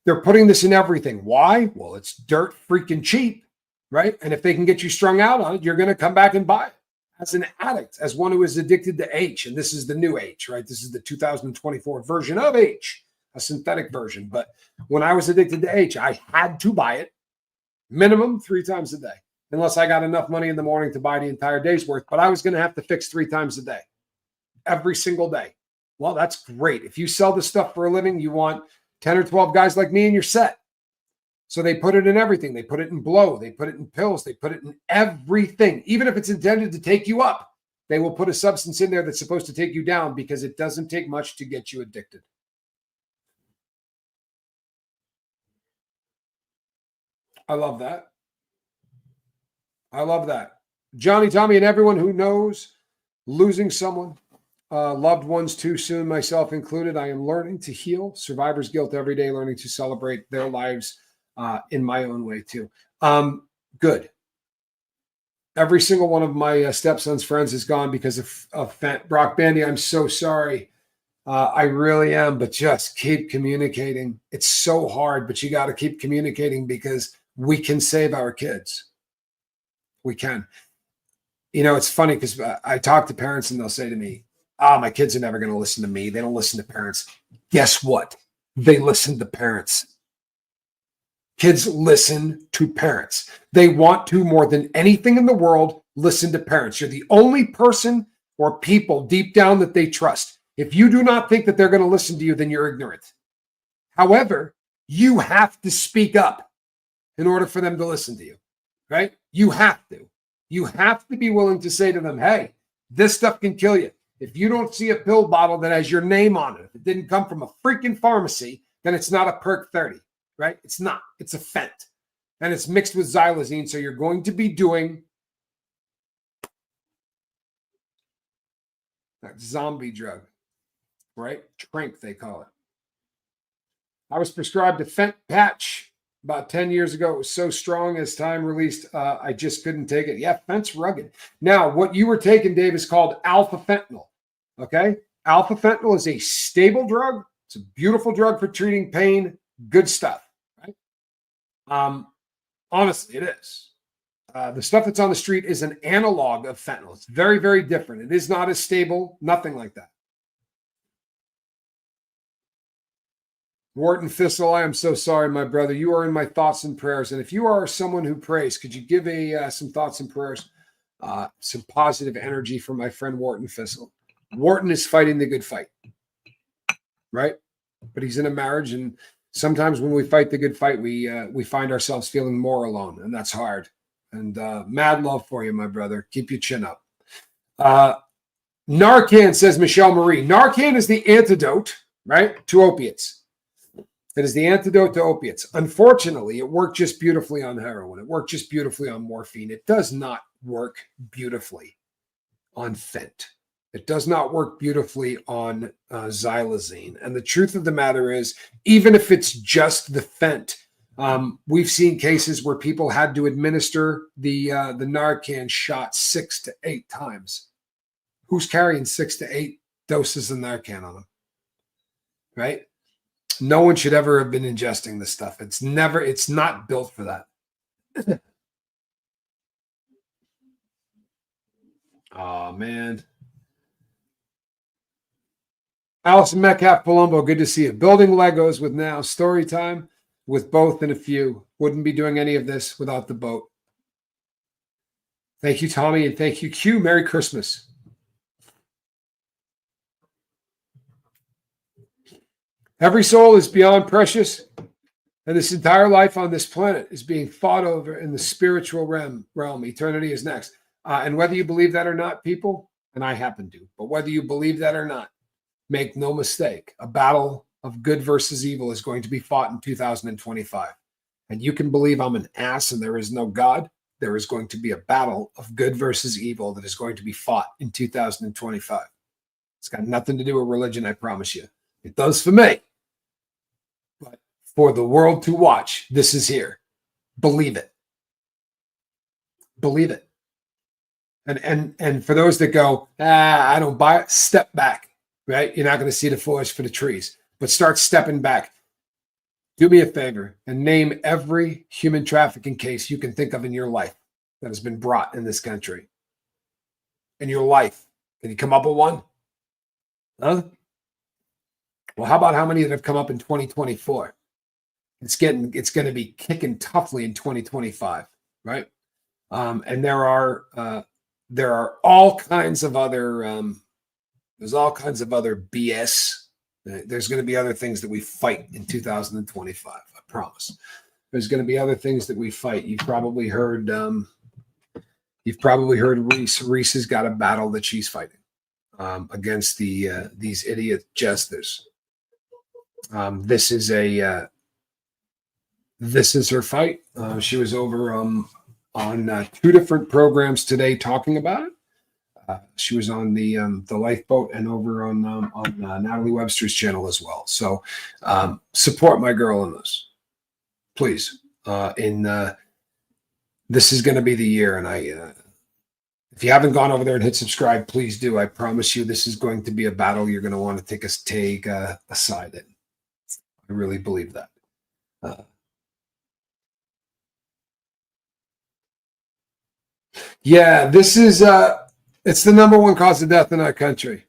They're putting this in everything. Why? Well, it's dirt freaking cheap, right? And if they can get you strung out on it, you're going to come back and buy it. As an addict, as one who is addicted to H, and this is the new H, right? This is the 2024 version of H, a synthetic version. But when I was addicted to H, I had to buy it. Minimum 3 times a day, unless I got enough money in the morning to buy the entire day's worth. But I was going to have to fix 3 times a day, every single day. Well, that's great. If you sell this stuff for a living, you want 10 or 12 guys like me and you're set. So they put it in everything. They put it in blow. They put it in pills. They put it in everything. Even if it's intended to take you up, they will put a substance in there that's supposed to take you down because it doesn't take much to get you addicted. I love that. I love that. Johnny, Tommy, and everyone who knows losing someone, loved ones too soon, myself included. I am learning to heal survivor's guilt every day, learning to celebrate their lives in my own way too. Good. Every single one of my stepson's friends is gone because of Brock Bandy. I'm so sorry. I really am, but just keep communicating. It's so hard, but you got to keep communicating because we can save our kids. We can. You know, it's funny because I talk to parents and they'll say to me, my kids are never going to listen to me. They don't listen to parents. Guess what? They listen to parents. Kids listen to parents. They want to, more than anything in the world, listen to parents. You're the only person or people deep down that they trust. If you do not think that they're going to listen to you, then you're ignorant. However, you have to speak up in order for them to listen to you, right? You have to. You have to be willing to say to them, hey, this stuff can kill you. If you don't see a pill bottle that has your name on it, if it didn't come from a freaking pharmacy, then it's not a Perk 30, right? It's not. It's a Fent. And it's mixed with xylazine, so you're going to be doing that zombie drug, right? Trank, they call it. I was prescribed a Fent patch about 10 years ago. It was so strong as time released, I just couldn't take it. Yeah, Fent's rugged. Now, what you were taking, Dave, is called alpha fentanyl. Okay? Alpha fentanyl is a stable drug. It's a beautiful drug for treating pain. Good stuff. Right? Honestly, it is. The stuff that's on the street is an analog of fentanyl. It's very, very different. It is not as stable. Nothing like that. Wharton Thistle, I am so sorry, my brother. You are in my thoughts and prayers. And if you are someone who prays, could you give some thoughts and prayers, some positive energy for my friend Wharton Thistle? Wharton is fighting the good fight, right? But he's in a marriage, and sometimes when we fight the good fight, we find ourselves feeling more alone, and that's hard. And mad love for you, my brother. Keep your chin up. Narcan, says Michelle Marie. Narcan is the antidote, right, to opiates. It is the antidote to opiates. Unfortunately, it worked just beautifully on heroin. It worked just beautifully on morphine. It does not work beautifully on Fent. It does not work beautifully on xylazine. And the truth of the matter is, even if it's just the Fent, we've seen cases where people had to administer the Narcan shot 6 to 8 times. Who's carrying 6 to 8 doses of Narcan on them? Right? No one should ever have been ingesting this stuff. It's not built for that. Oh, man. Allison Metcalf Palumbo, good to see you. Building Legos with now story time with both and a few. Wouldn't be doing any of this without the boat. Thank you, Tommy, and thank you, Q. Merry Christmas. Every soul is beyond precious, and this entire life on this planet is being fought over in the spiritual realm. Eternity is next. And whether you believe that or not, people, and I happen to, but whether you believe that or not, make no mistake, a battle of good versus evil is going to be fought in 2025. And you can believe I'm an ass and there is no God. There is going to be a battle of good versus evil that is going to be fought in 2025. It's got nothing to do with religion, I promise you. It does for me. But for the world to watch, this is here. Believe it. Believe it. And for those that go, I don't buy it, step back, right? You're not going to see the forest for the trees, but start stepping back. Do me a favor and name every human trafficking case you can think of in your life that has been brought in this country. In your life. Can you come up with one? Huh? Well, how about how many that have come up in 2024? It's going to be kicking toughly in 2025, right? And there are all kinds of other there's all kinds of other BS. There's going to be other things that we fight in 2025. I promise. There's going to be other things that we fight. You've probably heard Reese. Reese has got a battle that she's fighting against these idiot jesters. This this is her fight. She was over on 2 different programs today talking about it. She was on the Lifeboat and over on Natalie Webster's channel as well. So support my girl in this, please. This is going to be the year, and if you haven't gone over there and hit subscribe, please do. I promise you, this is going to be a battle you're going to want to take a side in. I really believe that. Yeah, this is it's the #1 cause of death in our country.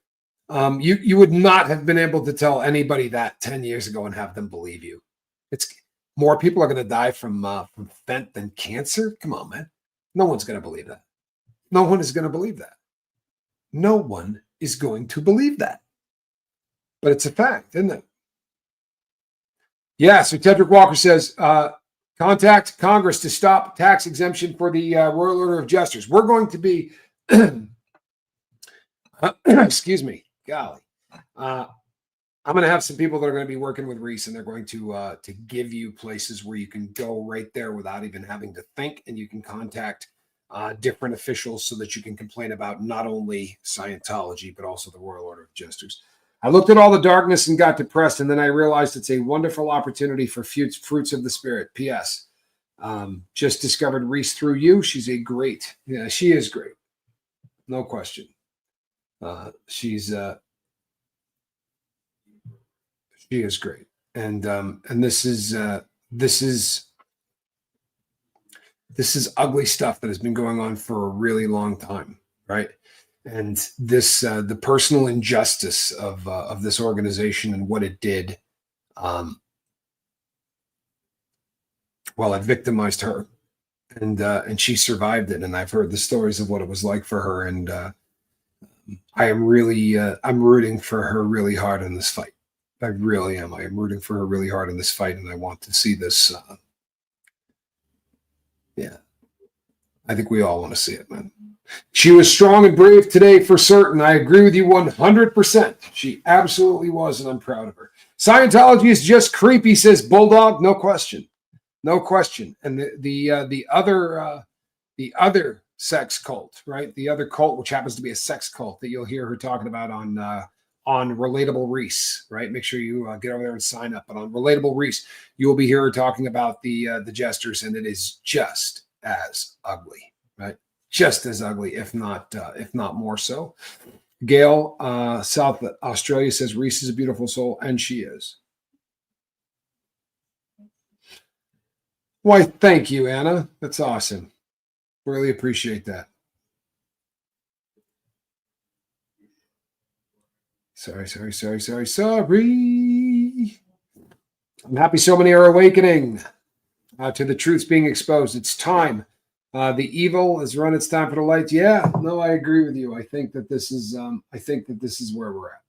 You would not have been able to tell anybody that 10 years ago and have them believe you. It's more people are going to die from fent than cancer. Come on, man. No one's going to believe that. No one is going to believe that. No one is going to believe that. But it's a fact, isn't it? Yeah, so Tedrick Walker says, contact Congress to stop tax exemption for the Royal Order of Jesters. We're going to be, excuse me, golly. I'm going to have some people that are going to be working with Reese, and they're going to give you places where you can go right there without even having to think, and you can contact different officials so that you can complain about not only Scientology, but also the Royal Order of Jesters. I looked at all the darkness and got depressed, and then I realized it's a wonderful opportunity for fruits of the Spirit. P.S. Just discovered Reese through you. She's she is great. No question. She is great. And this is ugly stuff that has been going on for a really long time, right? And this the personal injustice of this organization and what it did, it victimized her, and she survived it. And I've heard the stories of what it was like for her, and I am really I'm rooting for her really hard in this fight. I really am. I am rooting for her really hard in this fight, and I want to see this. Yeah, I think we all want to see it, man. She was strong and brave today for certain. I agree with you 100%. She absolutely was, and I'm proud of her. Scientology is just creepy, says Bulldog. No question. No question. And the other sex cult, right? The other cult, which happens to be a sex cult that you'll hear her talking about on Relatable Reese, right? Make sure you get over there and sign up. But on Relatable Reese, you will be here talking about the Jesters, and it is just as ugly, right? Just as ugly, if not more so. Gail, South Australia, says Reese is a beautiful soul, and she is. Why, thank you, Anna. That's awesome. Really appreciate that. Sorry. I'm happy so many are awakening to the truths being exposed. It's time. The evil has run its time for the light. Yeah, no, I agree with you. I think that this is where we're at.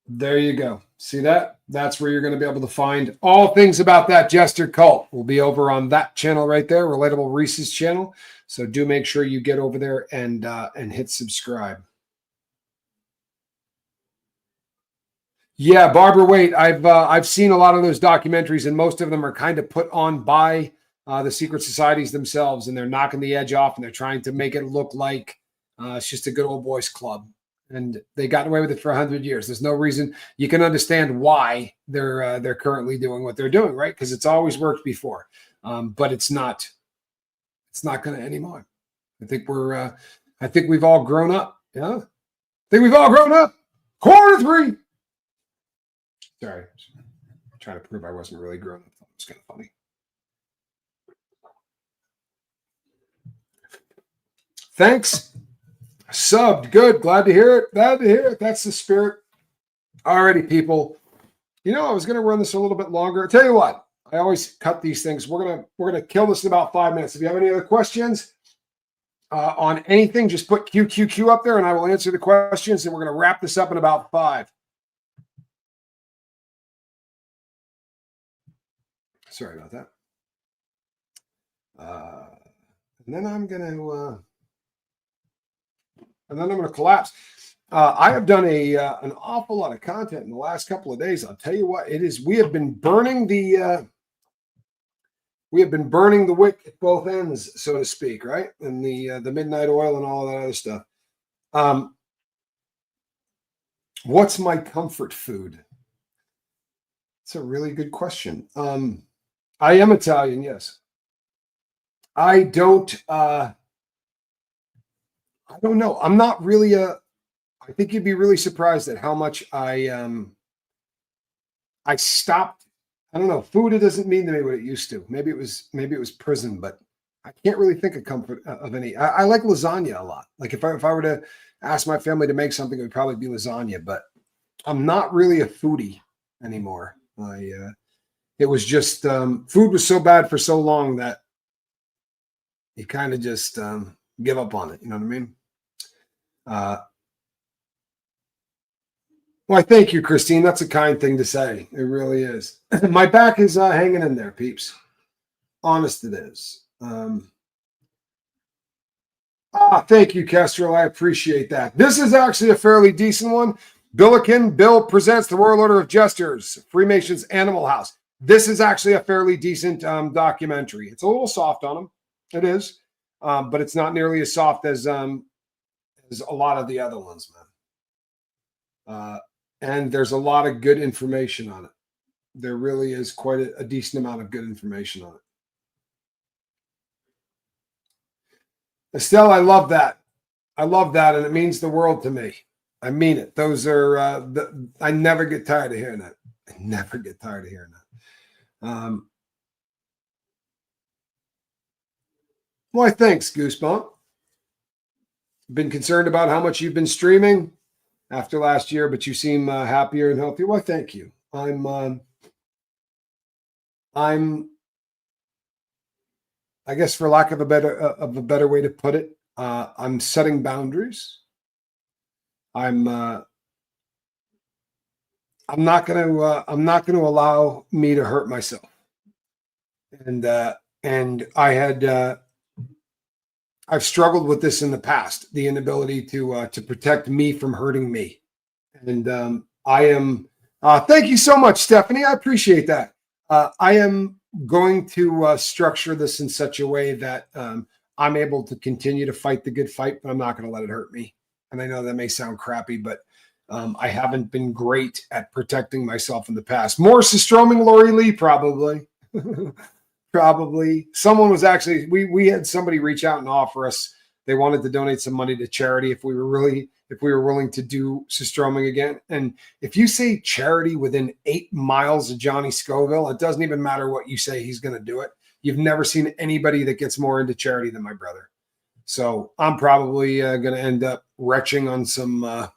There you go. See that? That's where you're going to be able to find all things about that Jester cult. We'll be over on that channel right there, Relatable Reese's channel. So do make sure you get over there and hit subscribe. Yeah, Barbara Waite. I've seen a lot of those documentaries, and most of them are kind of put on by the secret societies themselves, and they're knocking the edge off, and they're trying to make it look like it's just a good old boys club. And they got away with it for 100 years. There's no reason. You can understand why they're currently doing what they're doing, right? Because it's always worked before, but it's not going to anymore. I think we've all grown up. Yeah, I think we've all grown up. Quarter 3. Sorry, I'm trying to prove I wasn't really grown up. It's kind of funny. Thanks. Subbed. Good. Glad to hear it. That's the spirit. Alrighty, people. I was going to run this a little bit longer. I'll tell you what. I always cut these things. We're gonna kill this in about 5 minutes. If you have any other questions on anything, just put QQQ up there, and I will answer the questions. And we're going to wrap this up in about 5. Sorry about that. And then I'm going to collapse. I have done an awful lot of content in the last couple of days. I'll tell you what, it is. We have been burning the wick at both ends, so to speak, right? And the midnight oil and all that other stuff. What's my comfort food? It's a really good question. I am Italian, yes. I don't know. I'm not really I think you'd be really surprised at how much I stopped. I don't know. Food, it doesn't mean to me what it used to. Maybe it was prison, but I can't really think of comfort of any. I like lasagna a lot. Like if I were to ask my family to make something, it would probably be lasagna, but I'm not really a foodie anymore. It was just food was so bad for so long that you kind of just give up on it. You know what I mean? Well, thank you, Christine. That's a kind thing to say. It really is. My back is hanging in there, peeps. Honest it is. Thank you, Kestrel. I appreciate that. This is actually a fairly decent one. Billiken, Bill presents the Royal Order of Jesters, Freemasons Animal House. This is actually a fairly decent documentary. It's a little soft on them. It is. But it's not nearly as soft as a lot of the other ones, man. And there's a lot of good information on it. There really is quite a decent amount of good information on it. Estelle, I love that. I love that, and it means the world to me. I mean it. Those are, I never get tired of hearing that. I never get tired of hearing that. Why, thanks, Goosebump. Been concerned about how much you've been streaming after last year, but you seem happier and healthier. Why, thank you. I guess for lack of a better way to put it, I'm setting boundaries. I'm not going to allow me to hurt myself. And I've struggled with this in the past, the inability to protect me from hurting me. And I am, thank you so much, Stephanie. I appreciate that. I am going to structure this in such a way that I'm able to continue to fight the good fight, but I'm not going to let it hurt me. And I know that may sound crappy, but I haven't been great at protecting myself in the past. More Systroming Lori Lee, probably. Probably. Someone was actually, we had somebody reach out and offer us, they wanted to donate some money to charity if we were willing to do Systroming again. And if you say charity within 8 miles of Johnny Scoville, it doesn't even matter what you say, he's going to do it. You've never seen anybody that gets more into charity than my brother. So I'm probably going to end up retching on some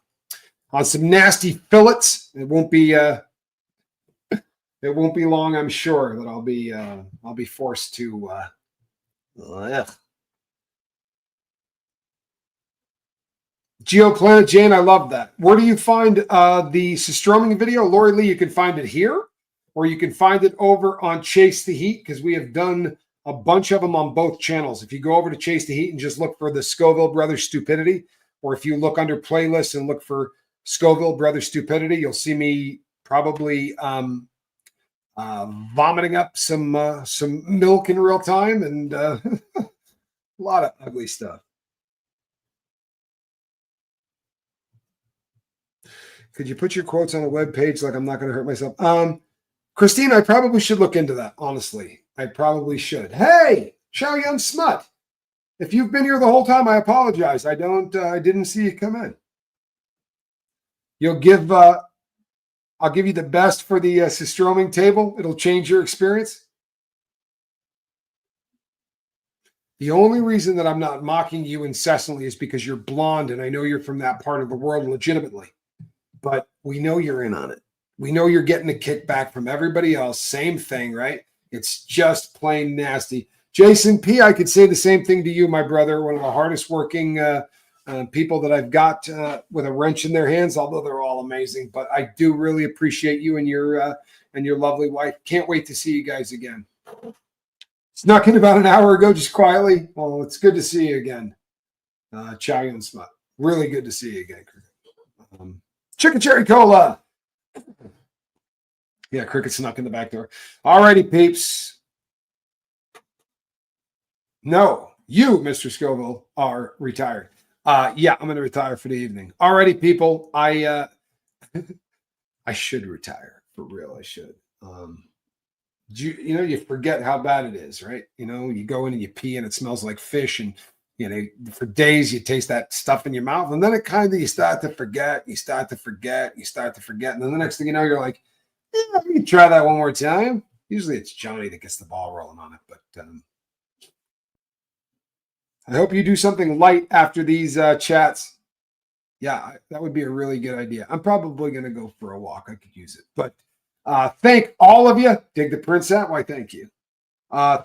nasty fillets. It won't be long, I'm sure, that I'll be forced to. Geoplanet Jane, I love that. Where do you find the Systroming video, Lori Lee? You can find it here, or you can find it over on Chase the Heat, because we have done a bunch of them on both channels. If you go over to Chase the Heat and just look for the Scoville Brothers Stupidity, or if you look under playlists and look for Scoville Brothers Stupidity, you'll see me probably vomiting up some milk in real time and a lot of ugly stuff. Could you put your quotes on a web page like I'm not going to hurt myself? Christine, I probably should look into that, honestly. I probably should. Hey, Xiao Yun Smut. If you've been here the whole time, I apologize. I didn't see you come in. I'll give you the best for the Systroming table. It'll change your experience. The only reason that I'm not mocking you incessantly is because you're blonde and I know you're from that part of the world legitimately. But we know you're in on it. We know you're getting a kickback from everybody else. Same thing, right? It's just plain nasty. Jason P., I could say the same thing to you, my brother, one of the hardest working people that I've got with a wrench in their hands, although they're all amazing. But I do really appreciate you and your lovely wife. Can't wait to see you guys again. Snuck in about an hour ago, just quietly. Well, it's good to see you again. Chow Yun Smut. Really good to see you again. Chicken cherry cola. Yeah, cricket snuck in the back door. All righty, peeps. No, you, Mr. Scoville, are retired. Yeah, I'm going to retire for the evening. All righty, people. I should retire for real. I should. You forget how bad it is, right? You go in and you pee and it smells like fish, and for days you taste that stuff in your mouth, and then you start to forget, and then the next thing you know, you're like, yeah, we can try that one more time. Usually it's Johnny that gets the ball rolling on it, but I hope you do something light after these chats. Yeah, that would be a really good idea. I'm probably going to go for a walk. I could use it, but thank all of you. Dig the Prince out. Why, thank you.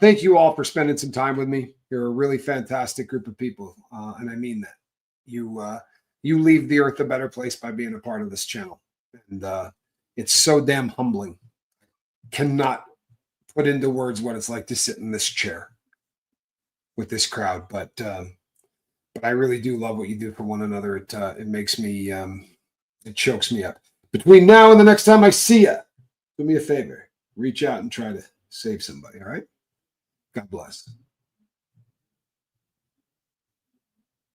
Thank you all for spending some time with me. You're a really fantastic group of people, and I mean that. You leave the earth a better place by being a part of this channel, and it's so damn humbling. Cannot put into words what it's like to sit in this chair with this crowd, but I really do love what you do for one another. It makes me, it chokes me up. Between now and the next time I see you, do me a favor, reach out and try to save somebody. All right. God bless.